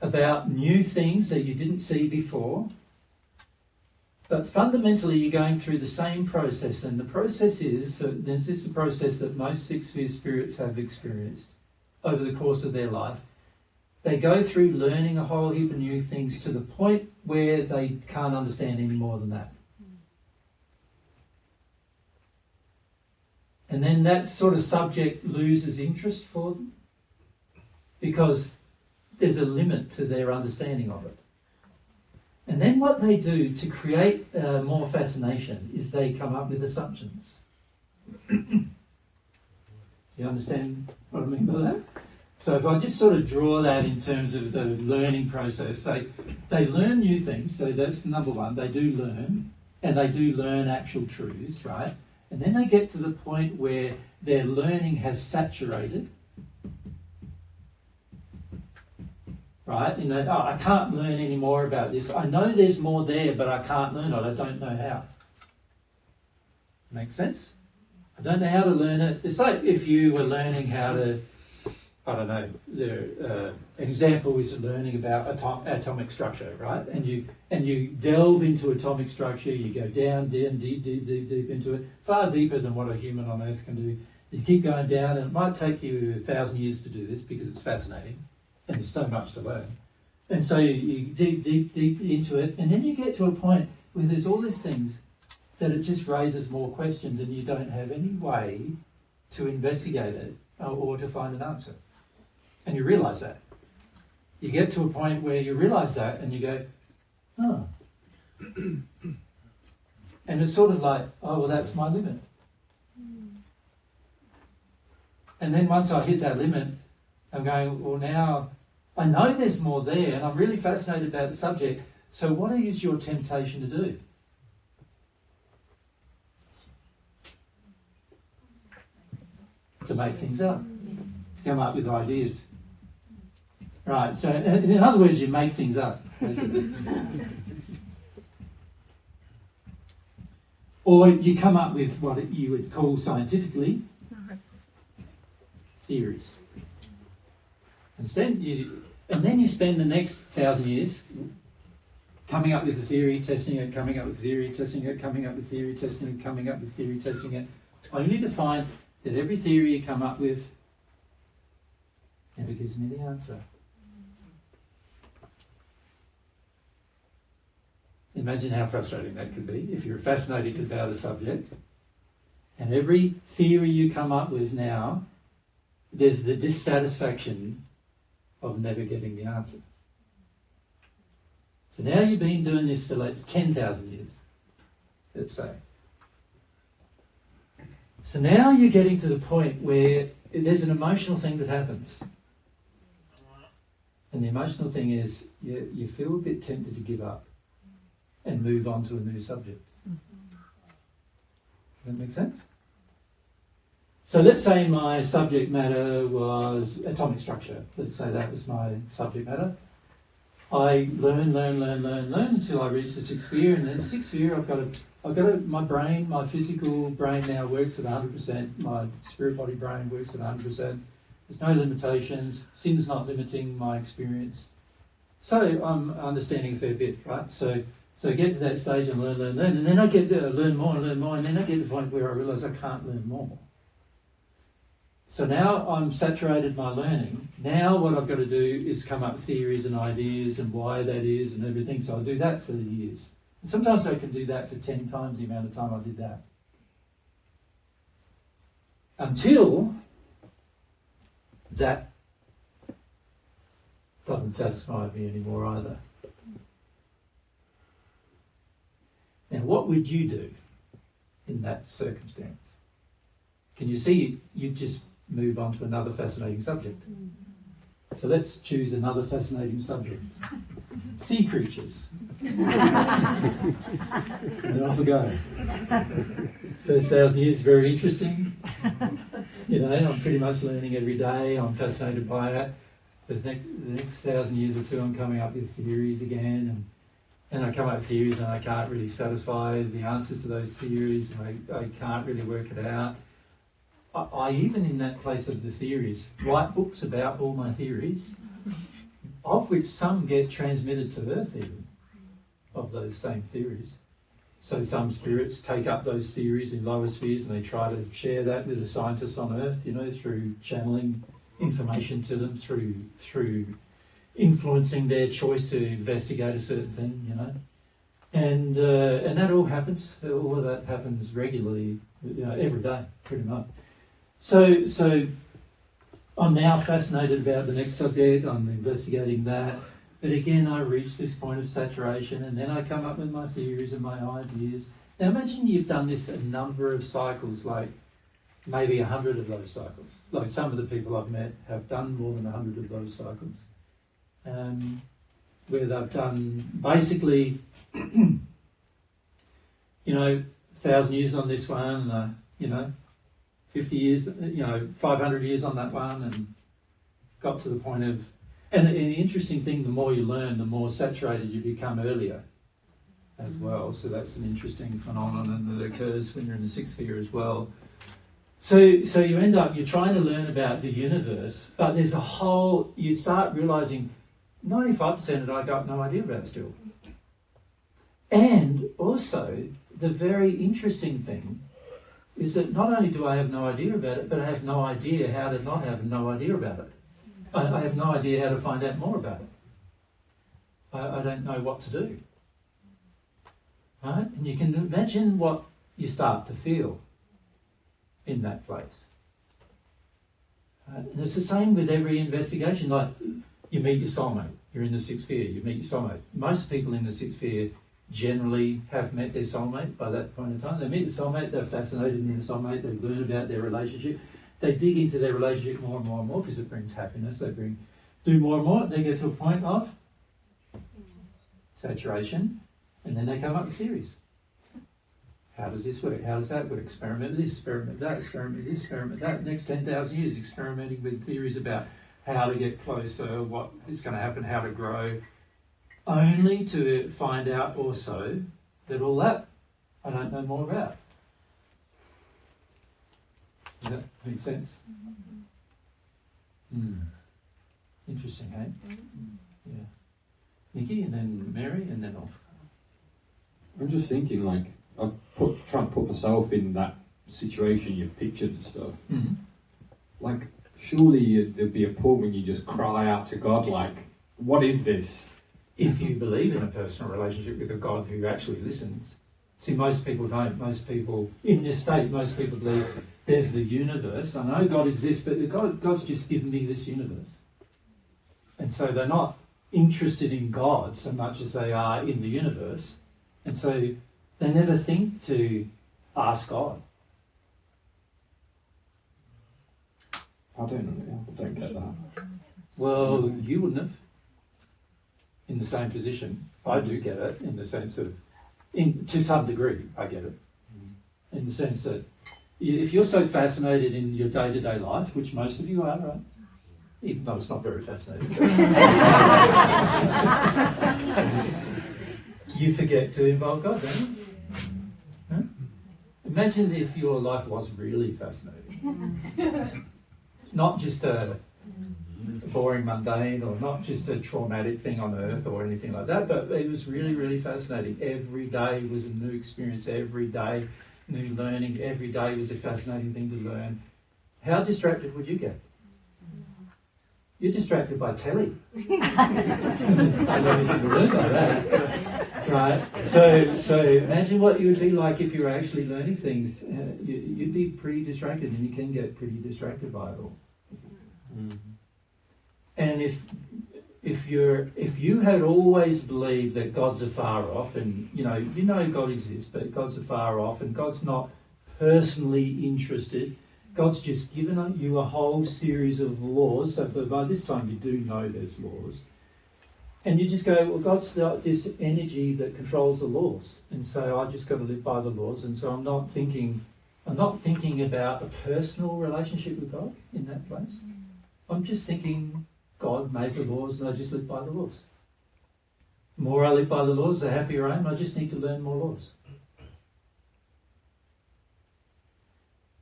about new things that you didn't see before, but fundamentally you're going through the same process, and the process is, this is the process that most six-sphere spirits have experienced over the course of their life. They go through learning a whole heap of new things to the point where they can't understand any more than that. And then that sort of subject loses interest for them because there's a limit to their understanding of it. And then what they do to create more fascination is they come up with assumptions. You understand what I mean by that? So if I just sort of draw that in terms of the learning process, they learn new things, so that's number one, they do learn, and they do learn actual truths, right? And then they get to the point where their learning has saturated, right? You know, I can't learn any more about this. I know there's more there, but I can't learn it. I don't know how. Make sense? I don't know how to learn it. It's like if you were learning how to, I don't know, an example is learning about atomic structure, right? And you delve into atomic structure, you go down, deep into it, far deeper than what a human on Earth can do. You keep going down, and it might take you 1,000 years to do this because it's fascinating, and there's so much to learn. And so you deep into it, and then you get to a point where there's all these things that it just raises more questions, and you don't have any way to investigate it or to find an answer. And you realise that. You get to a point where you realise that and you go, oh. And it's sort of like, oh, well, that's my limit. And then once I hit that limit, I'm going, well, now I know there's more there and I'm really fascinated about the subject. So what is your temptation to do? To make things up. To come up with ideas. Right, so in other words, you make things up, basically. Or you come up with what you would call scientifically theories. And then you spend the next 1,000 years coming up with a theory, testing it, coming up with theory, testing it, coming up with theory, testing it, coming up with theory, testing it, only to find that every theory you come up with never gives me the answer. Imagine how frustrating that could be if you're fascinated about a subject and every theory you come up with now, there's the dissatisfaction of never getting the answer. So now you've been doing this for 10,000 years, let's say. So now you're getting to the point where there's an emotional thing that happens. And the emotional thing is you feel a bit tempted to give up and move on to a new subject. Does that make sense? So let's say my subject matter was atomic structure. Let's say that was my subject matter. I learn until I reach the sixth sphere, and then the sixth sphere my brain, my physical brain now works at 100%, my spirit body brain works at 100%. There's no limitations, sin's not limiting my experience. So I'm understanding a fair bit, right? So get to that stage and learn, and then I get to learn more, and then I get to the point where I realise I can't learn more. So now I'm saturated my learning. Now what I've got to do is come up with theories and ideas and why that is and everything. So I do that for years. And sometimes I can do that for 10 times the amount of time I did that. Until that doesn't satisfy me anymore either. Now what would you do in that circumstance? Can you see you just move on to another fascinating subject? So let's choose another fascinating subject. Sea creatures. And off we go. First 1,000 years is very interesting. You know, I'm pretty much learning every day. I'm fascinated by it. The next 1,000 years or two, I'm coming up with theories again, and I come up with theories, and I can't really satisfy the answer to those theories, and I can't really work it out. I even in that place of the theories, write books about all my theories, of which some get transmitted to Earth even, of those same theories. So some spirits take up those theories in lower spheres and they try to share that with the scientists on Earth, you know, through channeling information to them, through influencing their choice to investigate a certain thing, you know. And that all happens, all of that happens regularly, you know, every day, pretty much. So I'm now fascinated about the next subject, I'm investigating that, but again I reach this point of saturation and then I come up with my theories and my ideas. Now imagine you've done this a number of cycles, like maybe 100 of those cycles. Like some of the people I've met have done more than 100 of those cycles. Where they've done basically, you know, 1,000 years on this one, you know, 50 years, you know, 500 years on that one, and got to the point of, and the interesting thing, the more you learn, the more saturated you become earlier as well. So that's an interesting phenomenon that occurs when you're in the sixth sphere as well. So you end up, you're trying to learn about the universe, but there's a whole, you start realising 95% of it I got no idea about still. And also, the very interesting thing is that not only do I have no idea about it, but I have no idea how to not have no idea about it. I have no idea how to find out more about it. I don't know what to do. Right? And you can imagine what you start to feel in that place. And it's the same with every investigation. Like, you meet your soulmate, you're in the sixth sphere, you meet your soulmate. Most people in the sixth sphere generally have met their soulmate by that point in time. They meet the soulmate, they're fascinated in their soulmate, they learn about their relationship, they dig into their relationship more and more and more because it brings happiness, do more and more, they get to a point of saturation, and then they come up with theories. How does this work? How does that work? Experiment with this, experiment with that, experiment with this, experiment with that. Next 10,000 years experimenting with theories about how to get closer, what is going to happen, how to grow, only to find out also that all that I don't know more about. Does that make sense? Interesting, eh? Yeah. Nikki, and then Mary, and then off. I'm just thinking, like, try and put myself in that situation you've pictured and stuff. Mm-hmm. Like, surely there'd be a point when you just cry out to God, like, what is this? If you believe in a personal relationship with a God who actually listens. See, most people don't. Most people, in this state, most people believe there's the universe. I know God exists, but God's just given me this universe. And so they're not interested in God so much as they are in the universe. And so they never think to ask God. I don't get that. Well, you wouldn't have. In the same position. I do get it in the sense of, to some degree, I get it. In the sense that If you're so fascinated in your day-to-day life, which most of you are, right? Even though it's not very fascinating. You forget to involve God, don't you? Huh? Imagine if your life was really fascinating. Not just a boring, mundane, or not just a traumatic thing on earth or anything like that, but it was really, really fascinating. Every day was a new experience, every day new learning, every day was a fascinating thing to learn. How distracted would you get? You're distracted by telly. I don't even learn by that. Right? So imagine what you would be like if you were actually learning things. You'd be pretty distracted, and you can get pretty distracted by it all. Mm-hmm. And if you had always believed that God's afar off, and you know God exists, but God's afar off, and God's not personally interested, God's just given you a whole series of laws, so by this time you do know there's laws, and you just go, well, God's got this energy that controls the laws, and so I just got to live by the laws, and so I'm not thinking about a personal relationship with God in that place. I'm just thinking God made the laws and I just live by the laws. The more I live by the laws, the happier I am. I just need to learn more laws.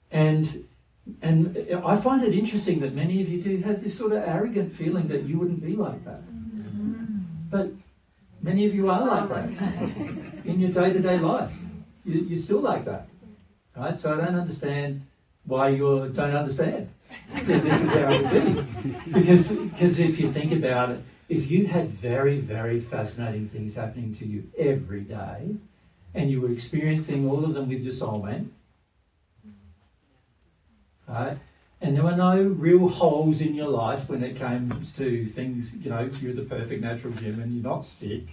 And I find it interesting that many of you do have this sort of arrogant feeling that you wouldn't be like that. But many of you are like that in your day-to-day life. You're still like that. Right? So I don't understand why you don't understand that this is how it would be. Because if you think about it, if you had very, very fascinating things happening to you every day, and you were experiencing all of them with your soulmate, right? And there were no real holes in your life when it comes to things, you're the perfect natural gym and you're not sick.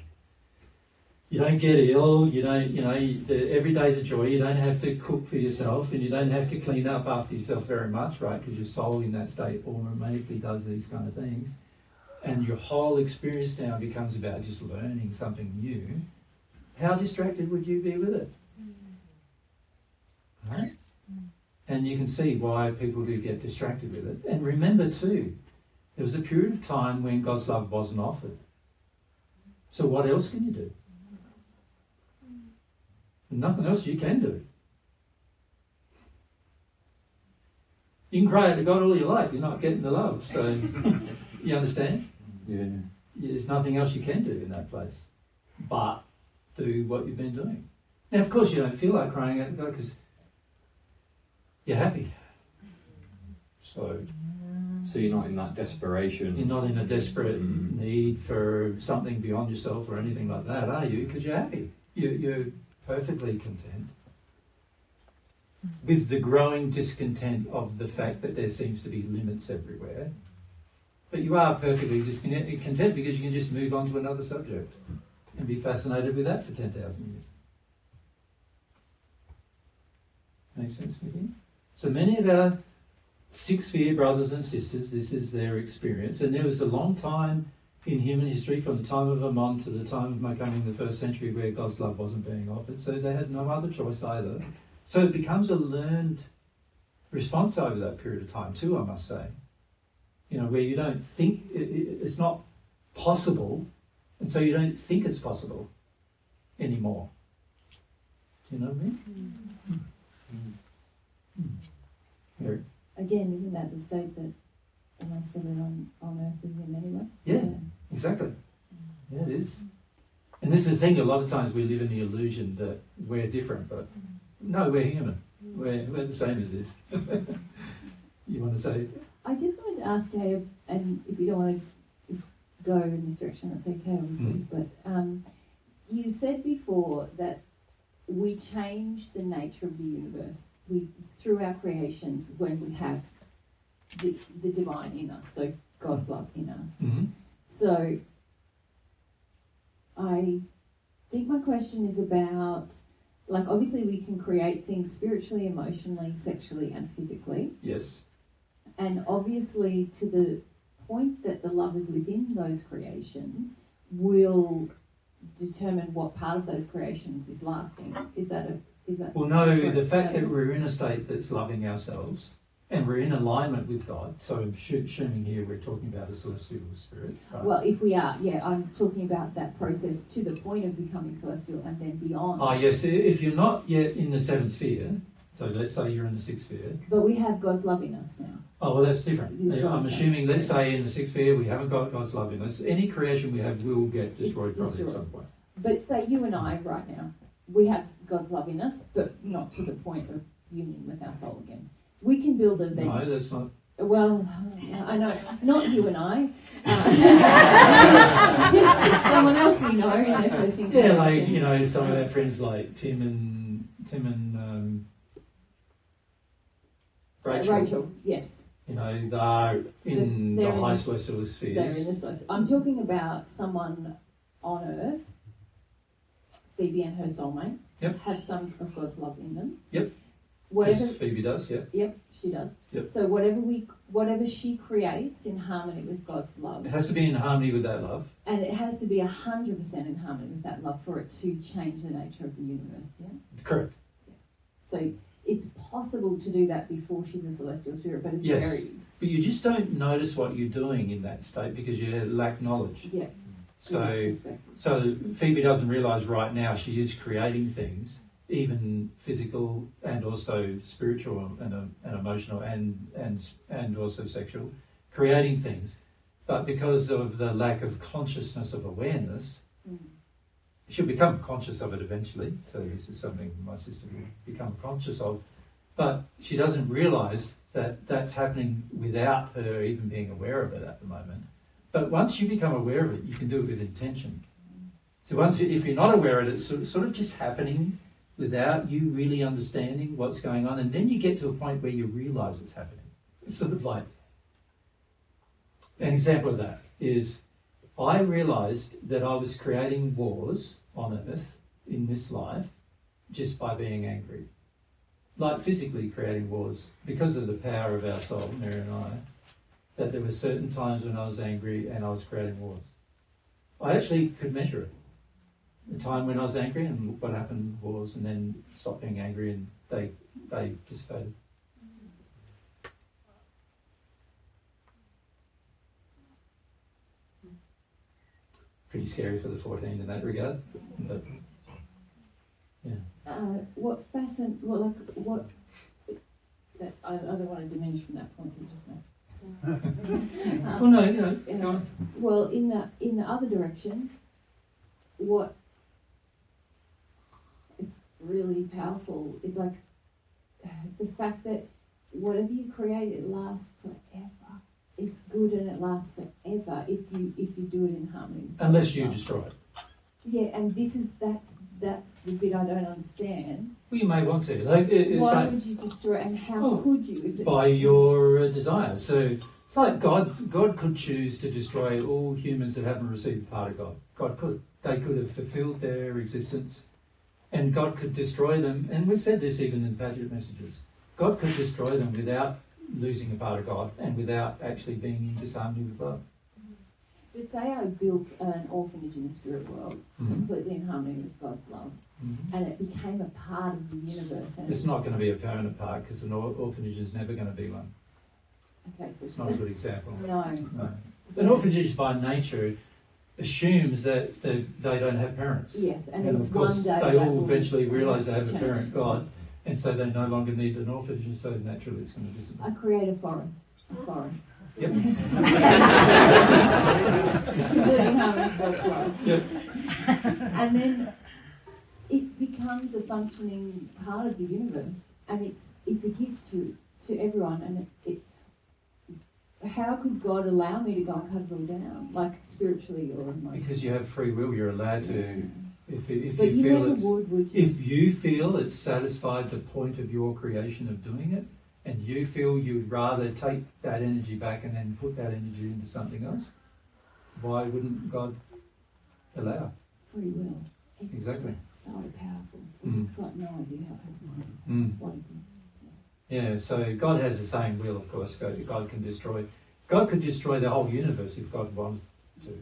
You don't get ill, every day's a joy, you don't have to cook for yourself and you don't have to clean up after yourself very much, right? Because your soul in that state automatically does these kind of things. And your whole experience now becomes about just learning something new. How distracted would you be with it? Right? And you can see why people do get distracted with it. And remember too, there was a period of time when God's love wasn't offered. So what else can you do? Nothing else you can do. You can cry out to God all you like, you're not getting the love. So, you understand? Yeah. There's nothing else you can do in that place but do what you've been doing. Now, of course, you don't feel like crying out to God because you're happy. So you're not in that desperation. You're not in a desperate need for something beyond yourself or anything like that, are you? Because you're happy. You're perfectly content with the growing discontent of the fact that there seems to be limits everywhere. But you are perfectly content because you can just move on to another subject and be fascinated with that for 10,000 years. Make sense with you? So many of our six-sphere brothers and sisters, this is their experience, and there was a long time in human history, from the time of Amon to the time of my coming in the first century, where God's love wasn't being offered, so they had no other choice either. So it becomes a learned response over that period of time too, I must say. Where you don't think, it's not possible, and so you don't think it's possible anymore. Do you know what I mean? Mary? Again, isn't that the state that almost everyone on earth is in anyway? Yeah, exactly. Yeah, it is. And this is the thing, a lot of times we live in the illusion that we're different, but no, we're human. We're the same as this. You want to say? I just wanted to ask Dave, and if you don't want to go in this direction, that's okay, obviously, but you said before that we change the nature of the universe through our creations when we have the divine in us, so God's love in us. Mm-hmm. So I think my question is about, obviously we can create things spiritually, emotionally, sexually and physically. Yes. And obviously to the point that the love is within those creations will determine what part of those creations is lasting. Is that Is that Well, no, correct? the fact So- that we're in a state that's loving ourselves and we're in alignment with God, so I'm assuming here we're talking about a celestial spirit, right? Well, if we are, yeah, I'm talking about that process to the point of becoming celestial and then beyond. Oh, yes, if you're not yet in the seventh sphere, so let's say you're in the sixth sphere. But we have God's love in us now. Oh, well, that's different. This is what I'm I'm saying. assuming, let's say in the sixth sphere we haven't got God's love in us. Any creation we have will get destroyed It's probably at destroyed. some point. But say you and I right now, we have God's love in us, but not to the point of union with our soul again. We can build a No, that's not. Well, I know, not you and I. Someone else we know in their first incarnation. Yeah, like, you know, some of our friends like Tim and Rachel, yes. You know, they're in They're the in high the- celestial They're spheres. in this list. I'm talking about someone on earth, Phoebe and her soulmate, Yep. have some of God's love in them. Yep. Whatever, Yes, Phoebe does, yeah. yep, she does. Yep. So whatever she creates in harmony with God's love, It has to be in harmony with that love. and it has to be 100% in harmony with that love for it to change the nature of the universe. Yeah. Correct. So it's possible to do that before she's a celestial spirit, but it's Yes. very But you just don't notice what you're doing in that state because you lack knowledge. yeah. So, perspective. so Phoebe doesn't realise right now she is creating things, even physical and also spiritual and emotional and also sexual, creating things. But because of the lack of consciousness of awareness, she'll become conscious of it eventually. So this is something my sister will become conscious of. But she doesn't realise that that's happening without her even being aware of it at the moment. But once you become aware of it, you can do it with intention. So if you're not aware of it, it's sort of just happening without you really understanding what's going on. And then you get to a point where you realise it's happening. It's sort of like, an example of that is I realised that I was creating wars on earth in this life just by being angry. Like physically creating wars because of the power of our soul, Mary and I, that there were certain times when I was angry and I was creating wars. I actually could measure it. The time when I was angry and what happened was, and then stopped being angry and they dissipated. Pretty scary for the 14 in that regard, but yeah. What that I don't want to diminish from that point you just made. Well, no, you know, go on. Well, in the other direction, what it's really powerful is like the fact that whatever you create, it lasts forever. It's good and it lasts forever if you do it in harmony. Unless you destroy it. Yeah, and that's the bit I don't understand. Well, you may want to. Like, it's Why like, would you destroy it, and how Oh, could you? If it's, by your desire. So it's like God could choose to destroy all humans that haven't received part of God. God could. They could have fulfilled their existence, and God could destroy them. And we've said this even in Patriot messages. God could destroy them without losing a part of God and without actually being in disharmony with love. But say I built an orphanage in the spirit world, completely in harmony with God's love, and it became a part of the universe. And It's not going to be a permanent part because an orphanage is never going to be one. Okay, so It's not a good example. No. No. An orphanage by nature assumes that they don't have parents. Yes, and And then of course one day they that all will eventually realise they have a change. parent, God, and so they no longer need an orphanage, and so naturally it's going to disappear. I create a forest. Yep. Completely in harmony with God's love. Yep. And then it becomes a functioning part of the universe, and it's a gift to everyone. And how could God allow me to go and cut it all down, like spiritually or emotionally? Because you have free will, you're allowed to. If But you you feel never it's, would you? if you feel it's satisfied the point of your creation of doing it, and you feel you'd rather take that energy back and then put that energy into something else, why wouldn't God allow? Free will. It's Exactly. just so powerful. We've just got no idea how powerful. Mm. What it Yeah, so God has the same will, of course. God can destroy. God could destroy the whole universe if God wanted to.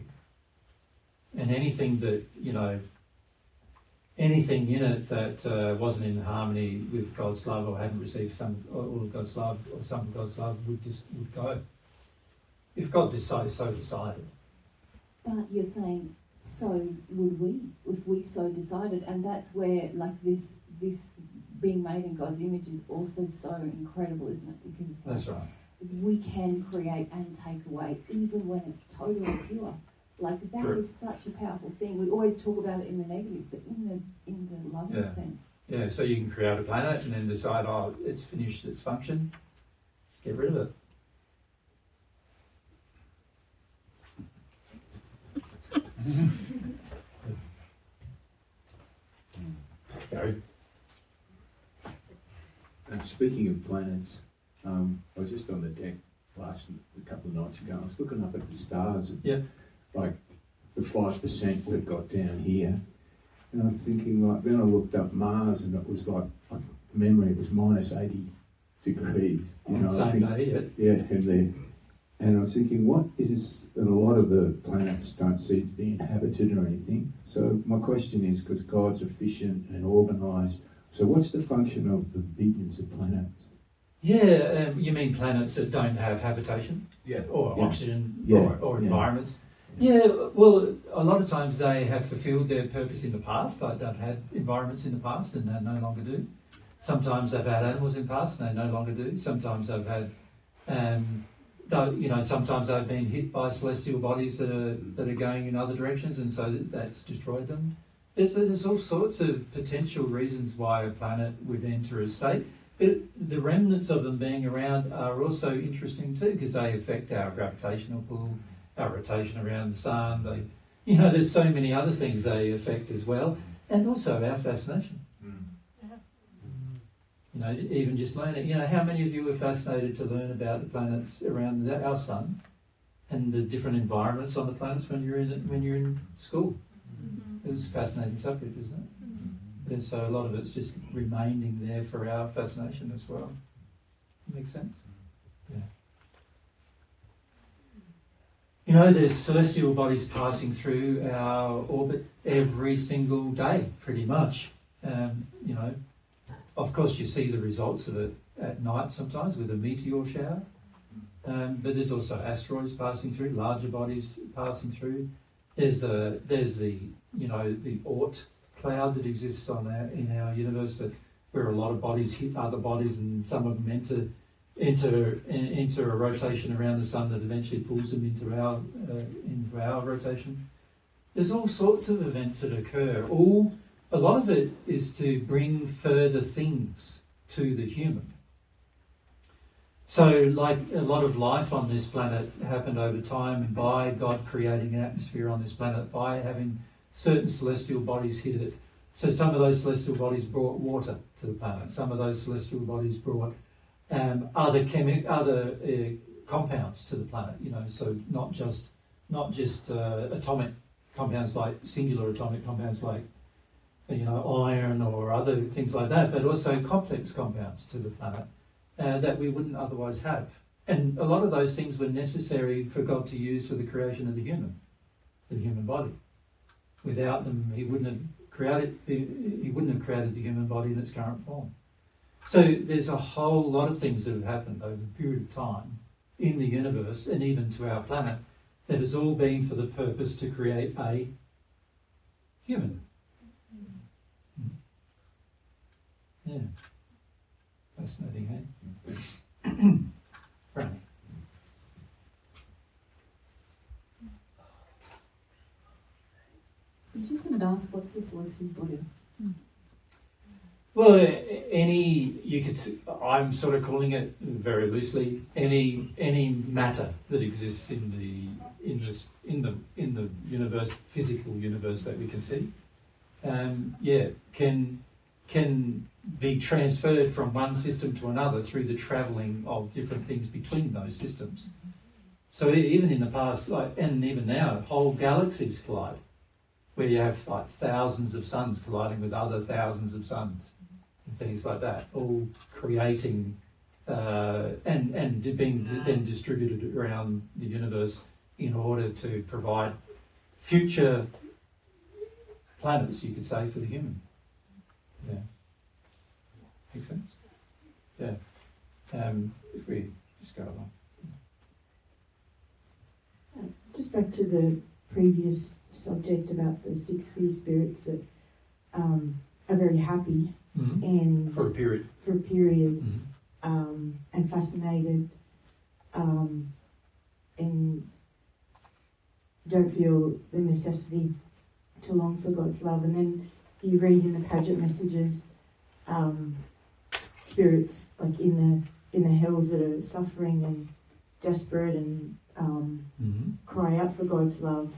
And anything that, anything in it that wasn't in harmony with God's love or hadn't received all of God's love or some of God's love would go. If God so decided. But you're saying, so would we, if we so decided, and that's where like this being made in God's image is also so incredible, isn't it? Because it's like, That's right. we can create and take away, even when it's totally pure. Like that True. is such a powerful thing. We always talk about it in the negative, but in the loving Yeah. sense. Yeah, so you can create a planet and then decide, oh, it's finished its function, get rid of it. Gary? Speaking of planets, I was just on the deck a couple of nights ago. I was looking up at the stars, Yeah. like the 5% we've got down here, and I was thinking, like, then I looked up Mars, and it was like memory, it was minus 80 degrees. You know, I Same think, day, yeah. And I was thinking, what is this? And a lot of the planets don't seem to be inhabited or anything. So my question is, because God's efficient and organised, so what's the function of the billions of planets? Yeah, you mean planets that don't have habitation? Yeah. Or Yeah. oxygen Yeah. or Yeah. environments? Yeah, well, a lot of times they have fulfilled their purpose in the past, like they've had environments in the past and they no longer do. Sometimes they've had animals in the past and they no longer do. Sometimes they've had, sometimes they've been hit by celestial bodies that are going in other directions, and so that's destroyed them. There's all sorts of potential reasons why a planet would enter a state, but the remnants of them being around are also interesting too, because they affect our gravitational pull, our rotation around the sun. There's so many other things they affect as well, and also our fascination. Even just learning. How many of you were fascinated to learn about the planets around our sun and the different environments on the planets when you're in school? It was a fascinating subject, isn't it? And so a lot of it's just remaining there for our fascination as well. Makes sense? Yeah. There's celestial bodies passing through our orbit every single day, pretty much. Of course, you see the results of it at night sometimes with a meteor shower. But there's also asteroids passing through, larger bodies passing through. There's the Oort cloud that exists in our universe, where a lot of bodies hit other bodies, and some of them enter a rotation around the sun that eventually pulls them into our rotation. There's all sorts of events that occur. A lot of it is to bring further things to the human. So, like a lot of life on this planet happened over time, and by God creating an atmosphere on this planet, by having certain celestial bodies hit it. So some of those celestial bodies brought water to the planet. Some of those celestial bodies brought other compounds to the planet. So not just atomic compounds, like singular atomic compounds like iron or other things like that, but also complex compounds to the planet that we wouldn't otherwise have. And a lot of those things were necessary for God to use for the creation of the human body. Without them, He wouldn't have created the human body in its current form. So there's a whole lot of things that have happened over a period of time in the universe and even to our planet that has all been for the purpose to create a human. Yeah. Fascinating, eh? Right. I'm just going to ask, what's the celestial body? Well, I'm sort of calling it very loosely, any matter that exists in the universe, physical universe that we can see, can be transferred from one system to another through the travelling of different things between those systems. So even in the past, and even now, whole galaxies collide, where you have like thousands of suns colliding with other thousands of suns and things like that, all creating and being then distributed around the universe in order to provide future planets, you could say, for the human. Yeah. Make sense? Yeah. If we just go along. Just back to the previous subject about the six sphere spirits that are very happy and For a period. And fascinated and don't feel the necessity to long for God's love. And then you read in the Paget messages spirits like in the hells that are suffering and desperate and cry out for God's love.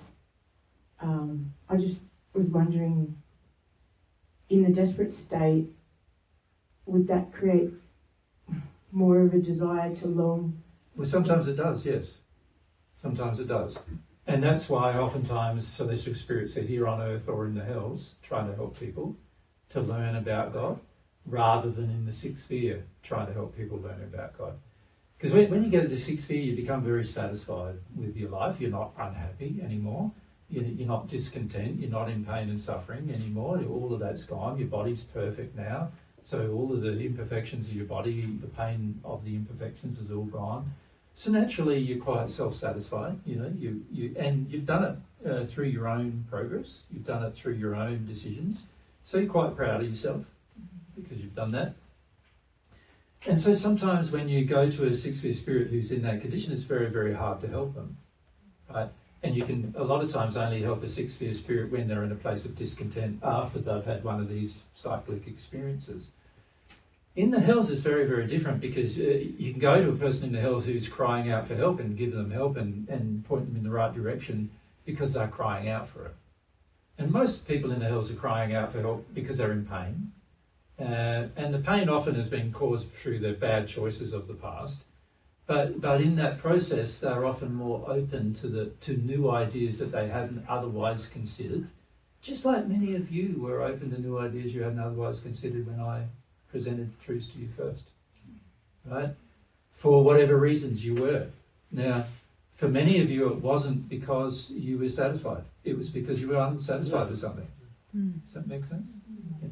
I just was wondering, in the desperate state, would that create more of a desire to long? Well, sometimes it does, yes. Sometimes it does. And that's why oftentimes celestial spirits are here on earth or in the hells trying to help people to learn about God, rather than in the sixth sphere trying to help people learn about God. Because when you get to the sixth sphere, you become very satisfied with your life. You're not unhappy anymore. You're not discontent. You're not in pain and suffering anymore. All of that's gone. Your body's perfect now. So all of the imperfections of your body, the pain of the imperfections is all gone. So naturally, you're quite self-satisfied. And you've done it through your own progress. You've done it through your own decisions. So you're quite proud of yourself because you've done that. And so sometimes when you go to a sixth sphere spirit who's in that condition, it's very, very hard to help them, right? And you can a lot of times only help a sixth sphere spirit when they're in a place of discontent after they've had one of these cyclic experiences. In the hells, it's very, very different, because you can go to a person in the hells who's crying out for help and give them help and point them in the right direction because they're crying out for it. And most people in the hells are crying out for help because they're in pain. And the pain often has been caused through the bad choices of the past. But in that process, they're often more open to new ideas that they hadn't otherwise considered. Just like many of you were open to new ideas you hadn't otherwise considered when I presented truths to you first. Right? For whatever reasons you were. Now, for many of you, it wasn't because you were satisfied. It was because you were unsatisfied with something. Does that make sense? Yeah.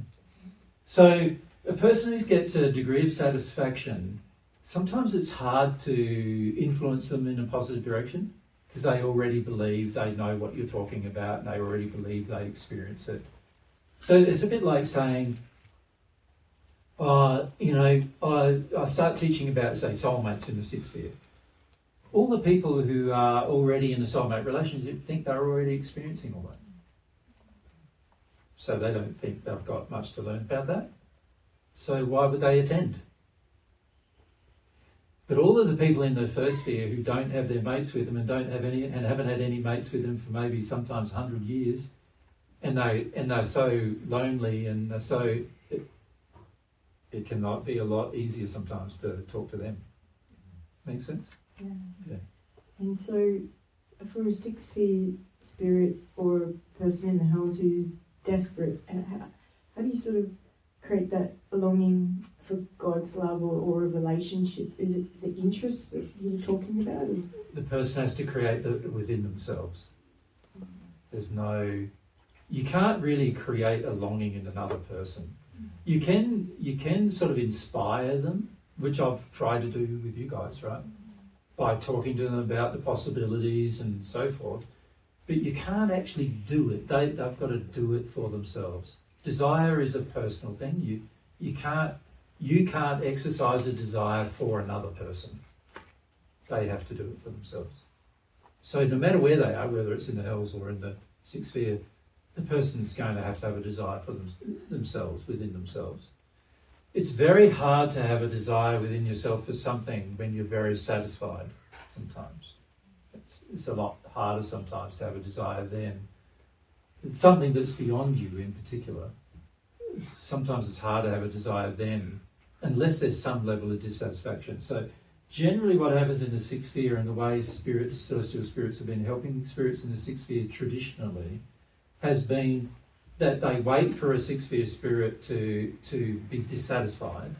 So a person who gets a degree of satisfaction, sometimes it's hard to influence them in a positive direction because they already believe they know what you're talking about and they already believe they experience it. So it's a bit like saying, I start teaching about, say, soulmates in the sixth sphere. All the people who are already in a soulmate relationship think they're already experiencing all that. So they don't think they've got much to learn about that. So why would they attend? But all of the people in the first sphere who don't have their mates with them and haven't had any mates with them for maybe sometimes 100 years, and they're so lonely and they're so it can be a lot easier sometimes to talk to them. Make sense? Yeah. And so, for a sixth sphere spirit or a person in the hells who's desperate, how do you sort of create that longing for God's love or a relationship? Is it the interests that you were talking about? Or? The person has to create that within themselves. You can't really create a longing in another person. You can sort of inspire them, which I've tried to do with you guys, right? By talking to them about the possibilities and so forth. But you can't actually do it. They've got to do it for themselves. Desire is a personal thing. You can't exercise a desire for another person. They have to do it for themselves. So no matter where they are, whether it's in the hells or in the sixth sphere, the person's going to have a desire for themselves, within themselves. It's very hard to have a desire within yourself for something when you're very satisfied sometimes. It's a lot harder sometimes to have a desire then. It's something that's beyond you in particular. Sometimes it's hard to have a desire then, unless there's some level of dissatisfaction. So generally what happens in the sixth sphere, and the way celestial spirits have been helping spirits in the sixth sphere traditionally, has been that they wait for a sixth sphere spirit to be dissatisfied.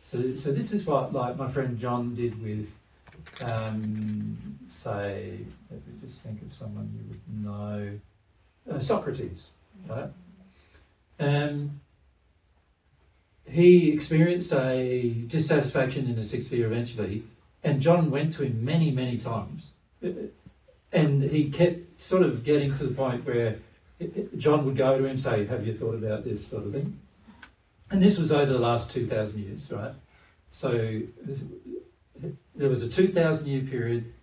So this is what, like my friend John did with, say, let me just think of someone you would know, Socrates, right? He experienced a dissatisfaction in the sixth sphere eventually, and John went to him many, many times. And he kept sort of getting to the point where John would go to him and say, have you thought about this sort of thing? And this was over the last 2,000 years, right? So there was a 2,000 year period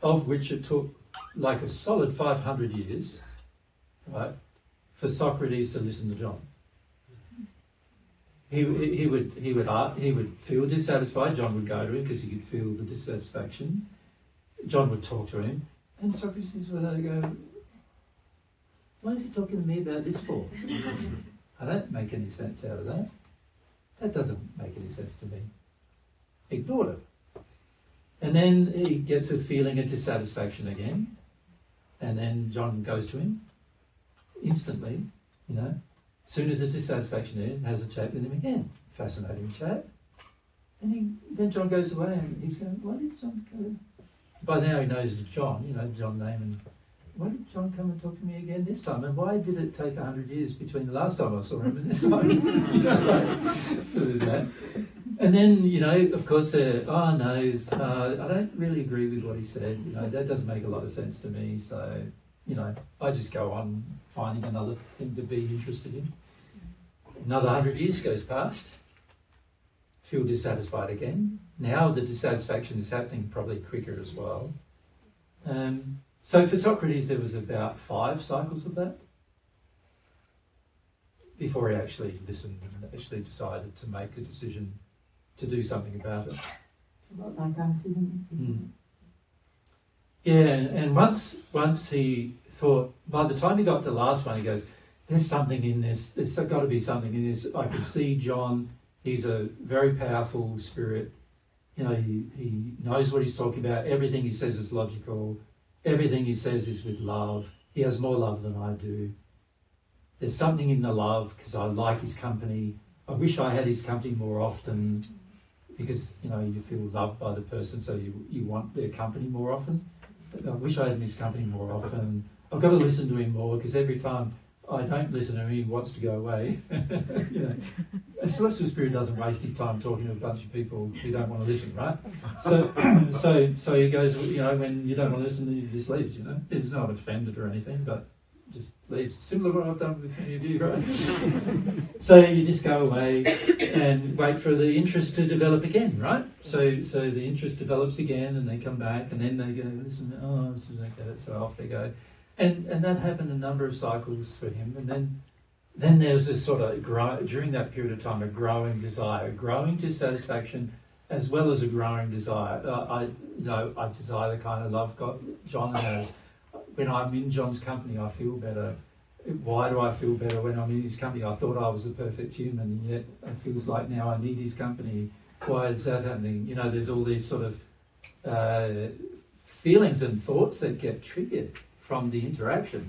of which it took like a solid 500 years, right, for Socrates to listen to John. He would feel dissatisfied. John would go to him because he could feel the dissatisfaction. John would talk to him, and Socrates would go, "Why is he talking to me about this for? I don't make any sense out of that. That doesn't make any sense to me." Ignored it. And then he gets a feeling of dissatisfaction again, and then John goes to him instantly, as soon as the dissatisfaction is, has a chat with him again. Fascinating chat. And then John goes away and he's going, why did John go? By now he knows John, John name, and why did John come and talk to me again this time? And why did it take 100 years between the last time I saw him and this time? There's that. And then, of course, I don't really agree with what he said. That doesn't make a lot of sense to me. So, I just go on finding another thing to be interested in. Another 100 years goes past. Feel dissatisfied again. Now the dissatisfaction is happening probably quicker as well. So for Socrates, there was about 5 cycles of that before he actually listened and actually decided to make a decision to do something about it. A lot like us, isn't it? Yeah, and once he thought, by the time he got to the last one, he goes, there's something in this, there's got to be something in this. I can see John, he's a very powerful spirit. He knows what he's talking about. Everything he says is logical. Everything he says is with love. He has more love than I do. There's something in the love because I like his company. I wish I had his company more often because, you feel loved by the person, so you want their company more often. I wish I had his company more often. I've got to listen to him more because every time I don't listen to him, he wants to go away. A celestial spirit doesn't waste his time talking to a bunch of people who don't want to listen, right? So he goes, when you don't want to listen, he just leaves, He's not offended or anything, but just leaves. Similar to what I've done with any of you, right? So you just go away and wait for the interest to develop again, right? So the interest develops again and they come back and then they go, listen, this is okay, so off they go. And that happened a number of cycles for him. And then there's this sort of, during that period of time, a growing desire, a growing dissatisfaction, as well as a growing desire. I desire the kind of love John has. When I'm in John's company, I feel better. Why do I feel better when I'm in his company? I thought I was a perfect human, and yet it feels like now I need his company. Why is that happening? There's all these sort of feelings and thoughts that get triggered from the interaction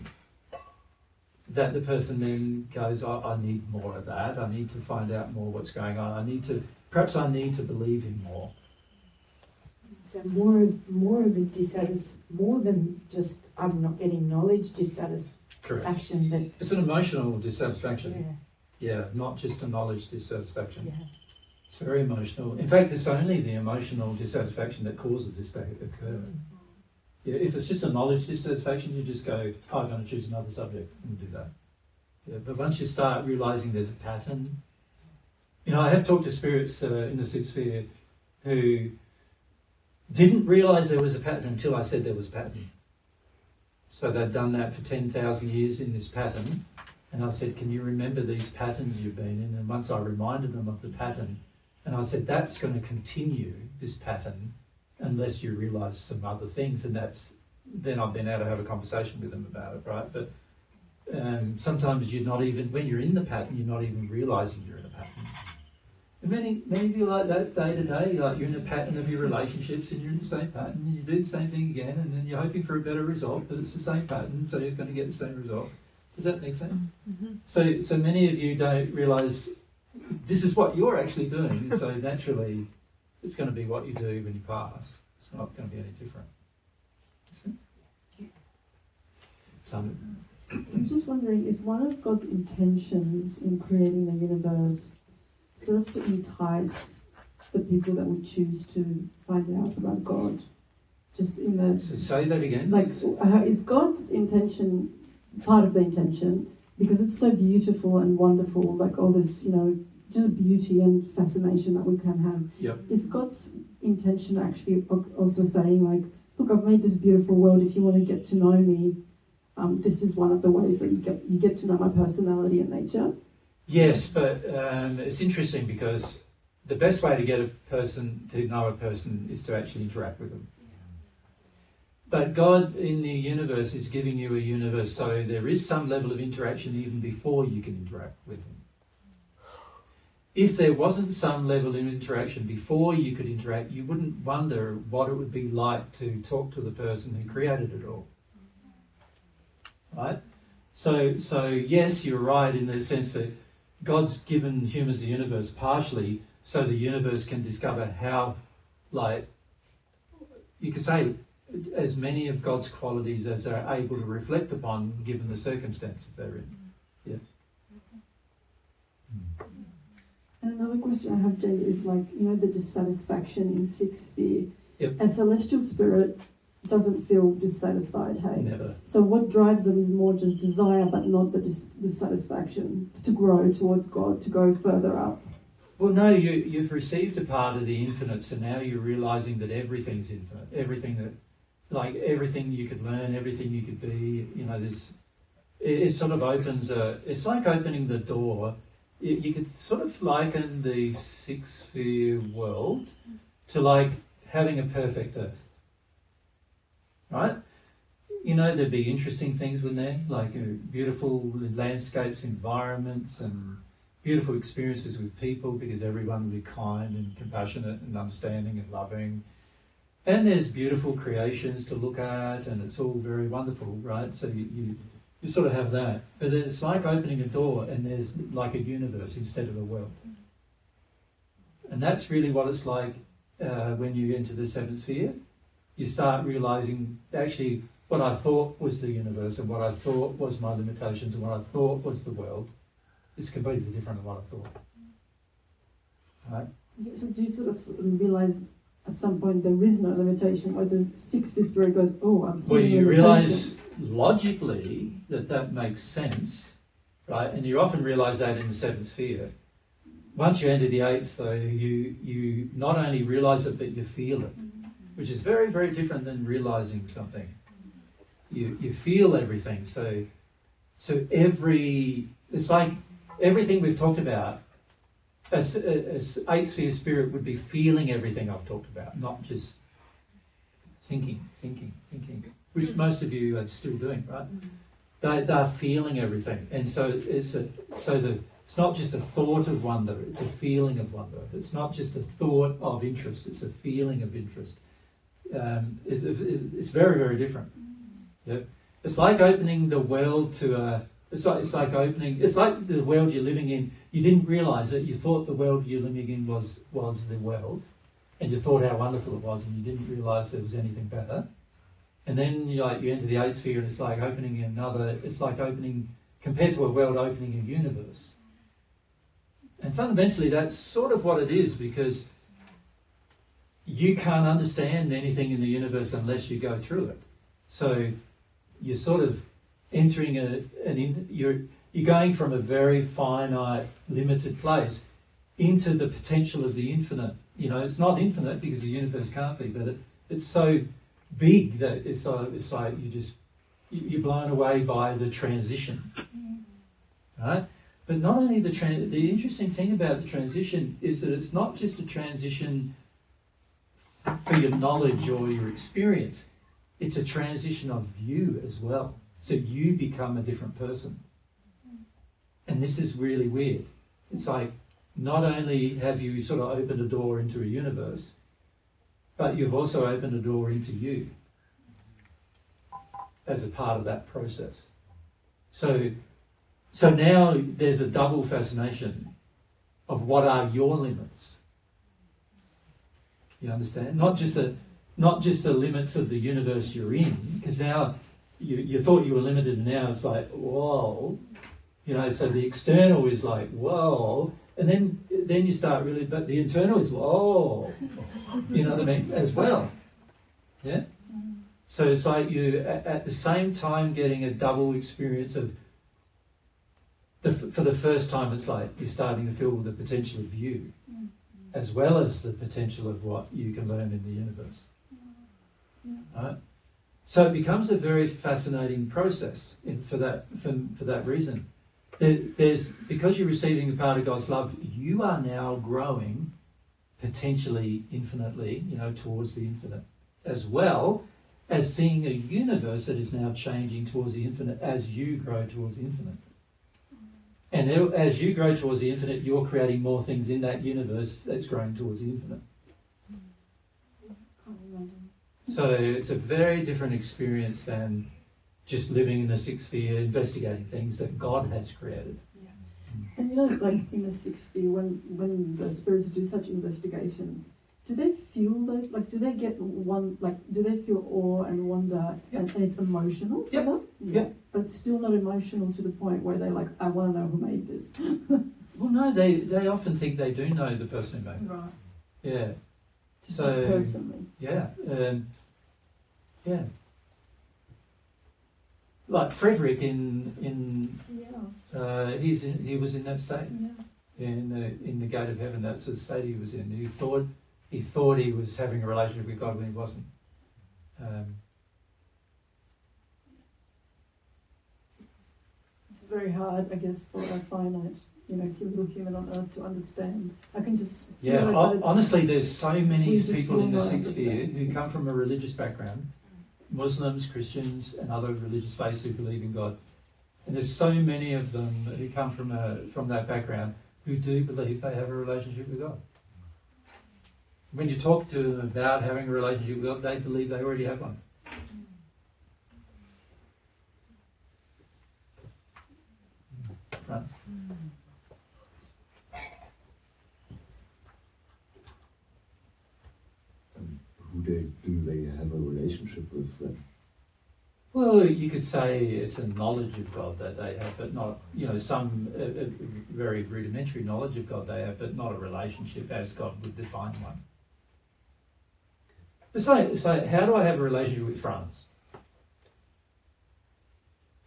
that the person then goes, I need more of that. I need to find out more what's going on. I need to believe him more. So more of the more than just I'm not getting knowledge dissatisfaction. Correct. But it's an emotional dissatisfaction. Yeah, not just a knowledge dissatisfaction. Yeah. It's very emotional. In fact, it's only the emotional dissatisfaction that causes this to occur. Yeah, if it's just a knowledge dissatisfaction, you just go, I'm going to choose another subject and do that. Yeah, but once you start realising there's a pattern, I have talked to spirits in the sixth sphere who didn't realise there was a pattern until I said there was a pattern. So they'd done that for 10,000 years in this pattern, and I said, can you remember these patterns you've been in? And once I reminded them of the pattern, and I said, that's going to continue, this pattern, unless you realise some other things, and then I've been able to have a conversation with them about it, right? But sometimes you're not even, when you're in the pattern, you're not even realising you're in a pattern. And many of you like that day to day, like you're in a pattern of your relationships and you're in the same pattern, and you do the same thing again, and then you're hoping for a better result, but it's the same pattern, so you're going to get the same result. Does that make sense? Mm-hmm. So many of you don't realise this is what you're actually doing, and so naturally it's going to be what you do when you pass. It's not going to be any different. Some I'm just wondering, is one of God's intentions in creating the universe sort of to entice the people that would choose to find out about God? Just in the... So say that again. Like, is God's intention part of the intention? Because it's so beautiful and wonderful, like all this, just beauty and fascination that we can have. Yep. Is God's intention actually also saying, like, look, I've made this beautiful world. If you want to get to know me, this is one of the ways that you get to know my personality and nature? Yes, but it's interesting because the best way to get a person to know a person is to actually interact with them. But God in the universe is giving you a universe, so there is some level of interaction even before you can interact with Him. If there wasn't some level of interaction before you could interact, you wouldn't wonder what it would be like to talk to the person who created it all. Right? So yes, you're right in the sense that God's given humans the universe partially so the universe can discover how, like, you could say, as many of God's qualities as they're able to reflect upon given the circumstances they're in. Yeah. And another question I have, Jay, is like, the dissatisfaction in sixth sphere. Yep. A celestial spirit doesn't feel dissatisfied, hey? Never. So what drives them is more just desire, but not the dissatisfaction to grow towards God, to go further up. Well, no, you've received a part of the infinite, so now you're realising that everything's infinite. Everything you could learn, everything you could be, it sort of opens it's like opening the door. You could sort of liken the sixth sphere world to like having a perfect earth. Right? There'd be interesting things within there, like beautiful landscapes, environments, and beautiful experiences with people, because everyone would be kind and compassionate and understanding and loving. And there's beautiful creations to look at, and it's all very wonderful, right? So you sort of have that. But it's like opening a door and there's like a universe instead of a world. And that's really what it's like when you enter the seventh sphere. You start realising, actually, what I thought was the universe and what I thought was my limitations and what I thought was the world is completely different than what I thought. Right? Yeah, so do you sort of realise at some point there is no limitation, where the sixth spirit goes, oh, I'm Well, you limitation. realise logically that makes sense, right? And you often realise that in the seventh sphere. Once you enter the eighth, though, you not only realise it, but you feel it, which is very, very different than realising something. You feel everything. So it's like everything we've talked about, as eighth sphere spirit would be feeling everything I've talked about, not just thinking, which most of you are still doing, right? They're feeling everything, and so it's not just a thought of wonder; it's a feeling of wonder. It's not just a thought of interest; it's a feeling of interest. It's very, very different. Yeah? It's like opening the world to It's like the world you're living in. You didn't realise it. You thought the world you're living in was the world, and you thought how wonderful it was, and you didn't realise there was anything better. And then you enter the eighth sphere, and it's like opening another. It's like opening, compared to a world, opening a universe. And fundamentally, that's sort of what it is, because you can't understand anything in the universe unless you go through it. So you're sort of entering you're going from a very finite, limited place into the potential of the infinite. It's not infinite because the universe can't be, but it's so big that it's like you're blown away by the transition, right? But not only the interesting thing about the transition is that it's not just a transition for your knowledge or your experience. It's a transition of you as well. So you become a different person. And this is really weird. It's like, not only have you sort of opened a door into a universe, but you've also opened a door into you as a part of that process. So now there's a double fascination of what are your limits. You understand? Not just the limits of the universe you're in, because now you thought you were limited, and now it's like, whoa. You know, so the external is like, whoa. And then you start really, but the internal is, whoa. You know what I mean? As well. Yeah? So it's like you, at the same time, getting a double experience of, for the first time, it's like you're starting to feel the potential of you, as well as the potential of what you can learn in the universe. Right? So it becomes a very fascinating process for that reason. Because you're receiving a part of God's love, you are now growing potentially infinitely, towards the infinite, as well as seeing a universe that is now changing towards the infinite as you grow towards the infinite. And as you grow towards the infinite, you're creating more things in that universe that's growing towards the infinite. So it's a very different experience than just living in the sixth sphere, investigating things that God has created. Yeah. And like in the sixth sphere, when the spirits do such investigations, do they feel those, do they get do they feel awe and wonder, and it's emotional for them? Yeah. But still not emotional to the point where they're like, I want to know who made this. Well, no, they often think they do know the person who made it. Right. Yeah. Just personally. Yeah. Yeah. Like Frederick he was in that state. Yeah. In the gate of heaven, that's the state he was in. He thought he was having a relationship with God when he wasn't. It's very hard, I guess, for a finite, little human on earth to understand. I can just honestly, there's so many people in the sixth sphere who come from a religious background, Muslims, Christians, and other religious faiths who believe in God. And there's so many of them who come from that background who do believe they have a relationship with God. When you talk to them about having a relationship with God, they believe they already have one. Right. Do they have a relationship with them? Well, you could say it's a knowledge of God that they have, but not, some very rudimentary knowledge of God they have, but not a relationship as God would define one. It's like, how do I have a relationship with France?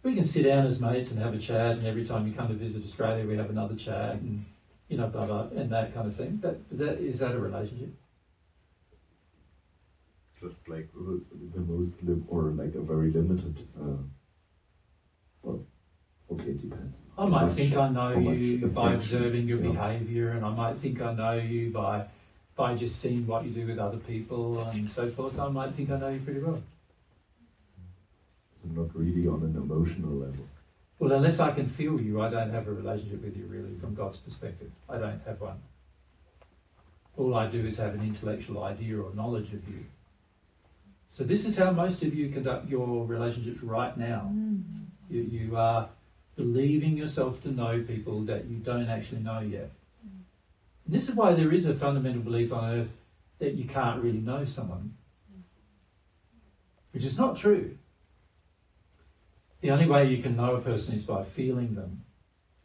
We can sit down as mates and have a chat, and every time you come to visit Australia, we have another chat, and blah blah, and that kind of thing. Is that a relationship? Just like the Muslim, or like a very limited. It depends. I might think I know you by observing your behaviour, and I might think I know you by just seeing what you do with other people and so forth. I might think I know you pretty well. So not really on an emotional level. Well, unless I can feel you, I don't have a relationship with you really from God's perspective. I don't have one. All I do is have an intellectual idea or knowledge of you. So this is how most of you conduct your relationships right now. You are believing yourself to know people that you don't actually know yet. And this is why there is a fundamental belief on earth that you can't really know someone, which is not true. The only way you can know a person is by feeling them,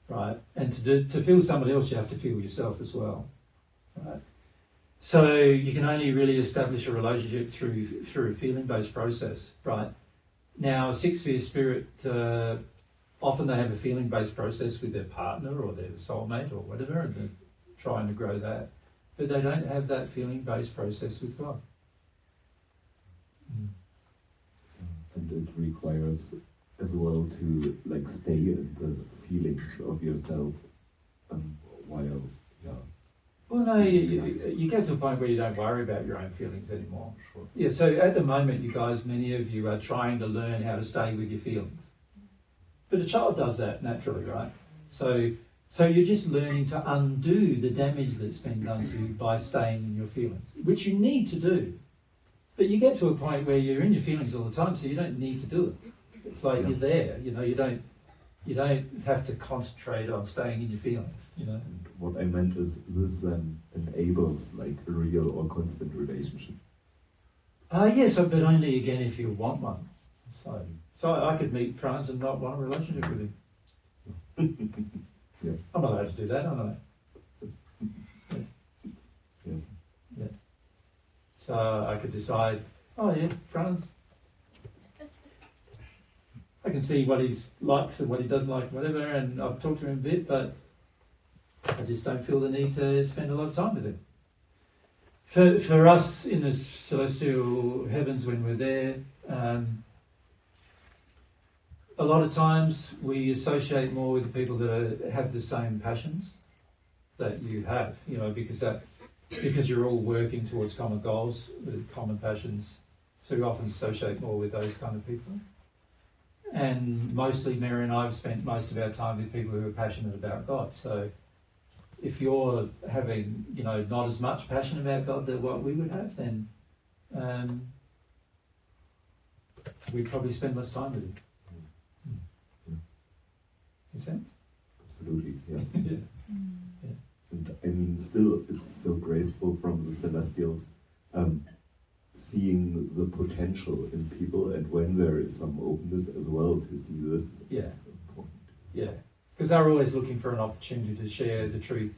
right? And to feel somebody else, you have to feel yourself as well, right? So you can only really establish a relationship through a feeling-based process, right? Now, a sixth sphere spirit, often they have a feeling-based process with their partner or their soulmate or whatever, and they're trying to grow that. But they don't have that feeling-based process with God. And it requires as well to stay in the feelings of yourself while, Well, no, you get to a point where you don't worry about your own feelings anymore. Sure. Yeah, so at the moment, you guys, many of you are trying to learn how to stay with your feelings. But a child does that naturally, right? So you're just learning to undo the damage that's been done to you by staying in your feelings, which you need to do. But you get to a point where you're in your feelings all the time, so you don't need to do it. It's like you're there, you don't have to concentrate on staying in your feelings, And what I meant is this then enables a real or constant relationship. Yes, but only again if you want one. So I could meet Franz and not want a relationship with him. Yeah. I'm not allowed to do that, am I? Yeah. So I could decide, oh yeah, Franz. I can see what he likes and what he doesn't like, whatever, and I've talked to him a bit, but I just don't feel the need to spend a lot of time with him. For us in the celestial heavens when we're there, a lot of times we associate more with the people that have the same passions that you have, because you're all working towards common goals with common passions, so you often associate more with those kind of people. And mostly Mary and I have spent most of our time with people who are passionate about God. So if you're having, not as much passion about God than what we would have, then we'd probably spend less time with him. Make sense? Absolutely, yes. Yeah. And I mean, still, it's so graceful from the Celestials, seeing the potential in people, and when there is some openness as well to see this. Yeah. It's important. Yeah, because they're always looking for an opportunity to share the truth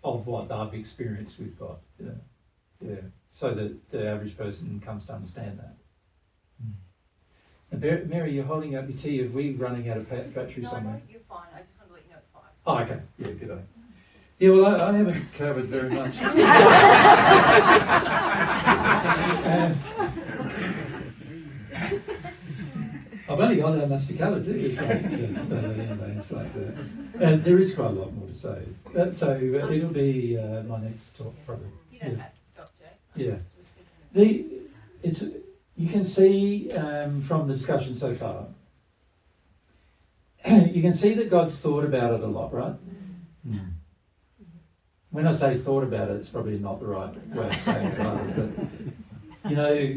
of what they've experienced with God. Yeah, so that the average person comes to understand that. And Mary, you're holding up your tea. Are we running out of battery somewhere? No, you're fine. I just want to let you know it's fine. Oh, okay. Yeah, good idea. Yeah, well, I haven't covered very much. I've only got that much to cover too. It's like and there is quite a lot more to say. So it'll be my next talk probably. You don't have to stop, Jay. Yeah. You can see from the discussion so far, you can see that God's thought about it a lot, right? Mm. When I say thought about it, it's probably not the right way of saying it either, but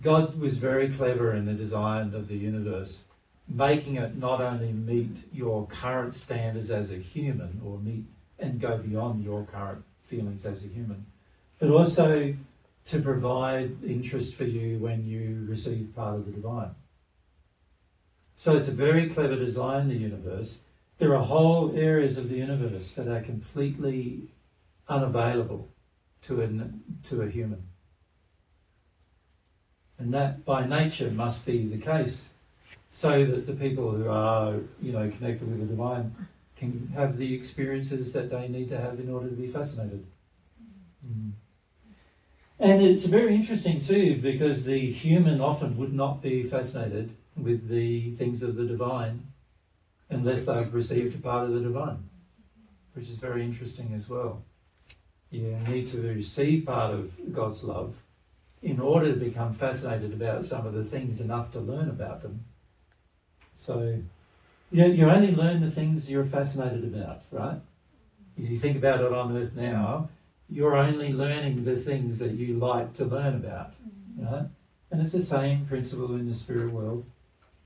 God was very clever in the design of the universe, making it not only meet your current standards as a human, or meet and go beyond your current feelings as a human, but also to provide interest for you when you receive part of the divine. So it's a very clever design, the universe. There are whole areas of the universe that are completely unavailable to a human. And that by nature must be the case, so that the people who are, connected with the divine can have the experiences that they need to have in order to be fascinated. Mm. And it's very interesting too, because the human often would not be fascinated with the things of the divine unless they've received a part of the divine, which is very interesting as well. You need to receive part of God's love in order to become fascinated about some of the things enough to learn about them. So you only learn the things you're fascinated about, right? You think about it on earth now, you're only learning the things that you like to learn about, right? And it's the same principle in the spirit world,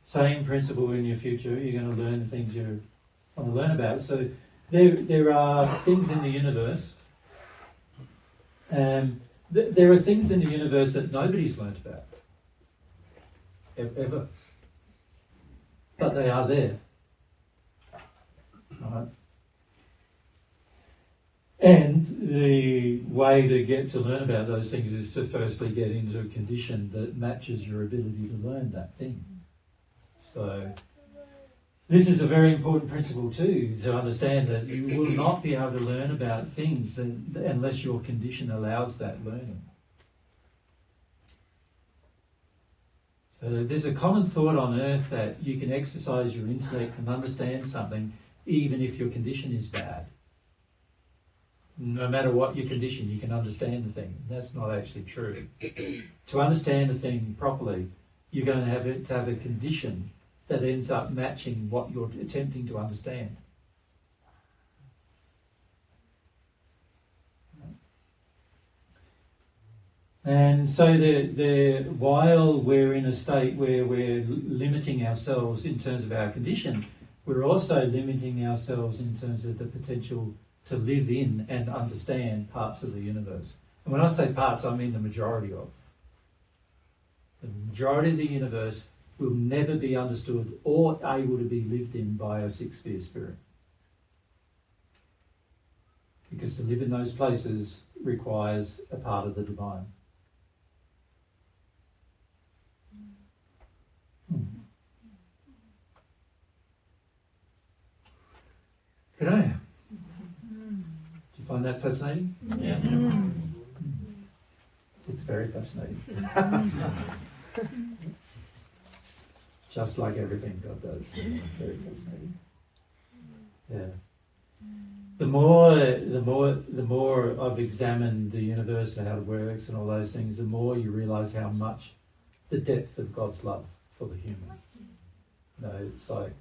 same principle in your future. You're going to learn the things you want to learn about. So there are things in the universe, there are things in the universe that nobody's learnt about, ever. But they are there. Right? And the way to get to learn about those things is to firstly get into a condition that matches your ability to learn that thing. So this is a very important principle too, to understand that you will not be able to learn about things unless your condition allows that learning. So there's a common thought on earth that you can exercise your intellect and understand something even if your condition is bad. No matter what your condition, you can understand the thing. That's not actually true. To understand the thing properly, you're going to have a condition that ends up matching what you're attempting to understand. And so while we're in a state where we're limiting ourselves in terms of our condition, we're also limiting ourselves in terms of the potential to live in and understand parts of the universe. And when I say parts, I mean the majority of. The majority of the universe will never be understood or able to be lived in by a six-sphere spirit. Because to live in those places requires a part of the divine. G'day. Do you find that fascinating? Yeah. It's very fascinating. Just like everything God does. Very fascinating. Yeah. The more I've examined the universe and how it works and all those things, the more you realise how much the depth of God's love for the human. You know, it's like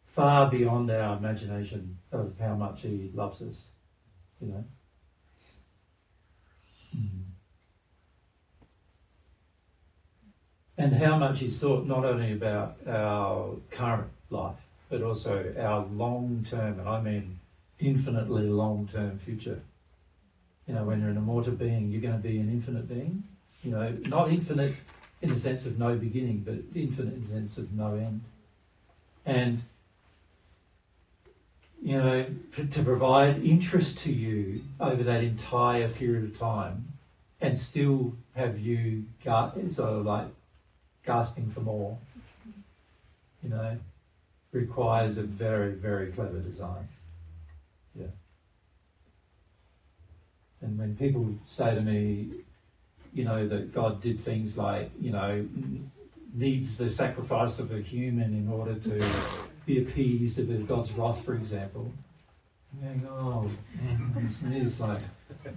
far beyond our imagination of how much He loves us. You know. And how much He's thought not only about our current life, but also our long-term, and I mean infinitely long-term future. You know, when you're an immortal being, you're going to be an infinite being. You know, not infinite in the sense of no beginning, but infinite in the sense of no end. And, you know, to provide interest to you over that entire period of time and still have you sort of like gasping for more, you know, requires a very, very clever design. Yeah. And when people say to me, you know, that God did things like, you know, needs the sacrifice of a human in order to be appeased of God's wrath, for example, I'm going, it's like,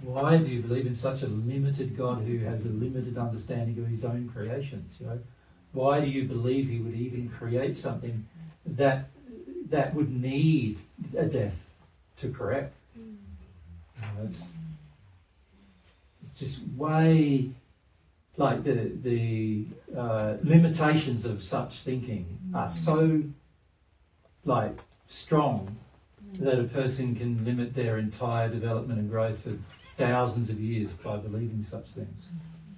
why do you believe in such a limited God who has a limited understanding of His own creations? You know, why do you believe He would even create something that would need a death to correct? You know, it's just way like the limitations of such thinking are so like strong that a person can limit their entire development and growth for thousands of years by believing such things.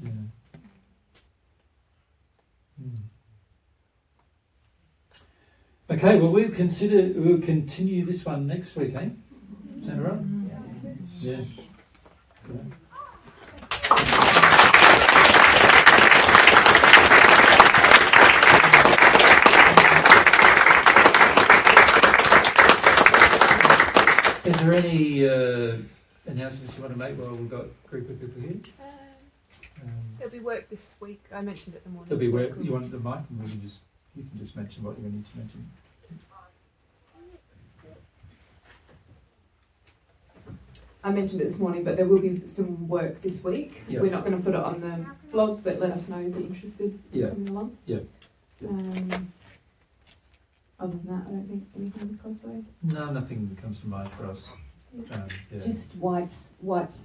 Yeah. Okay, well we'll continue this one next week, eh? Is that right? Yeah. Is there any announcements you want to make while we've got a group of people here? There'll be work this week. I mentioned it the morning. There'll be work. You want the mic, and you can just mention what you need to mention. I mentioned it this morning, but there will be some work this week. Yep. We're not going to put it on the blog, but let us know if you're interested in coming along. Yeah. Other than that, I don't think anything comes away. No, nothing comes to mind for us. Yeah. Just wipes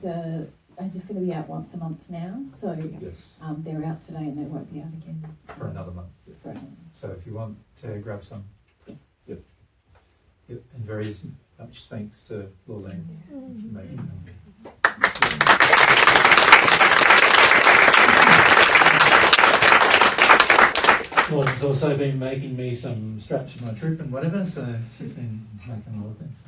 are just going to be out once a month now, so Yes. they're out today and they won't be out again For another month. for another month. So if you want to grab some. Yep. Yep. And very much thanks to Lorraine for making them. Lauren's also been making me some straps for my trip and whatever, so she's been making a lot of things.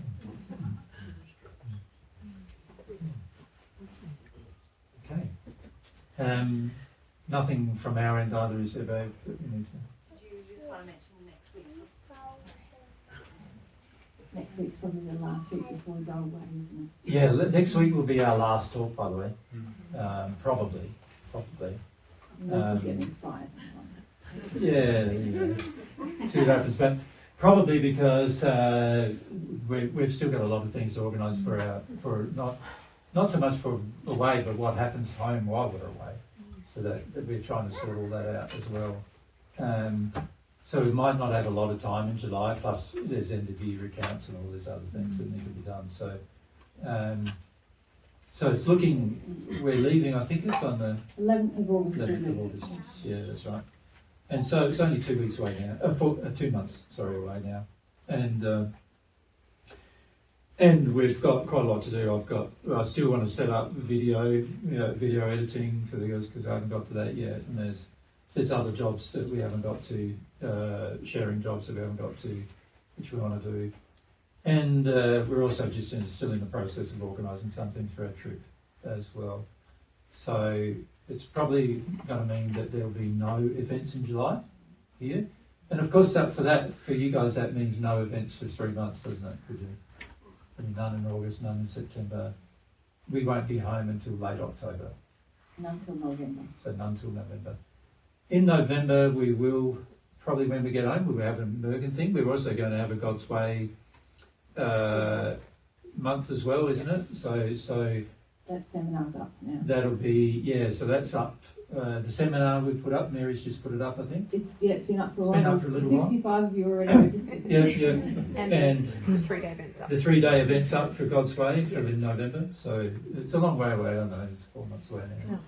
Okay. Nothing from our end either, is there, babe, that we need to... Did you just want to mention next week's book? Next week's probably the last week before we go away, isn't it? Yeah, next week will be our last talk, by the way. Probably. Unless you get inspired. Yeah, see what happens. But probably because we've still got a lot of things to organise for not so much for away, but what happens home while we're away. So that we're trying to sort all that out as well. So we might not have a lot of time in July. Plus, there's end of year accounts and all these other things that need to be done. So it's looking. We're leaving. I think it's on the 11th of August. 11th of August. Yeah, that's right. And so it's only 2 weeks away now. 2 months, away now. And we've got quite a lot to do. I still want to set up video editing for the girls because I haven't got to that yet. And there's there's other jobs that we haven't got to, sharing jobs that we haven't got to, which we want to do. And we're also just still in the process of organising something for our trip as well. So it's probably going to mean that there'll be no events in July here. And of course, for you guys, that means no events for 3 months, doesn't it? I mean, none in August, none in September. We won't be home until late October. None till November. So none till November. In November, we will probably, when we get home, we'll have a Mergen thing. We're also going to have a God's Way month as well, isn't it? So that seminar's up now. That'll be, so that's up. The seminar we put up, Mary's just put it up, I think. It's been up for a It's while. been up for a little while. 65 of you already registered. And the 3-day events up. The 3-day events up for God's Way in November. So it's a long way away, I don't know, it's 4 months away now.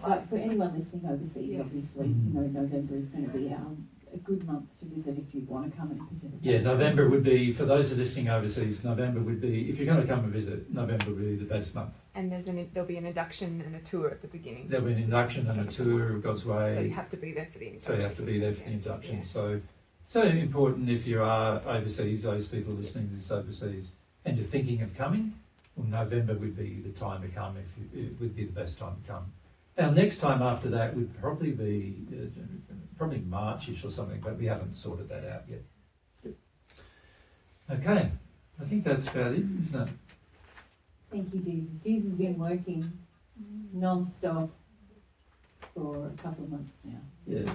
But for anyone listening overseas, obviously, November is going to be a good month to visit if you want to come and participate. Yeah, November would be, for those who are listening overseas, November would be, if you're going to come and visit, November would be the best month. And there'll be an induction and a tour at the beginning. There'll be an induction and a tour of God's Way. So you have to be there for the induction. So you have to be there for the induction. Yeah. So important if you are overseas, those people listening to this overseas, and you're thinking of coming, well, November would be the time to come. It would be the best time to come. Our next time after that would probably be probably Marchish or something, but we haven't sorted that out yet. Okay, I think that's about it, isn't it? Thank you, Jesus. Jesus has been working non-stop for a couple of months now. Yeah.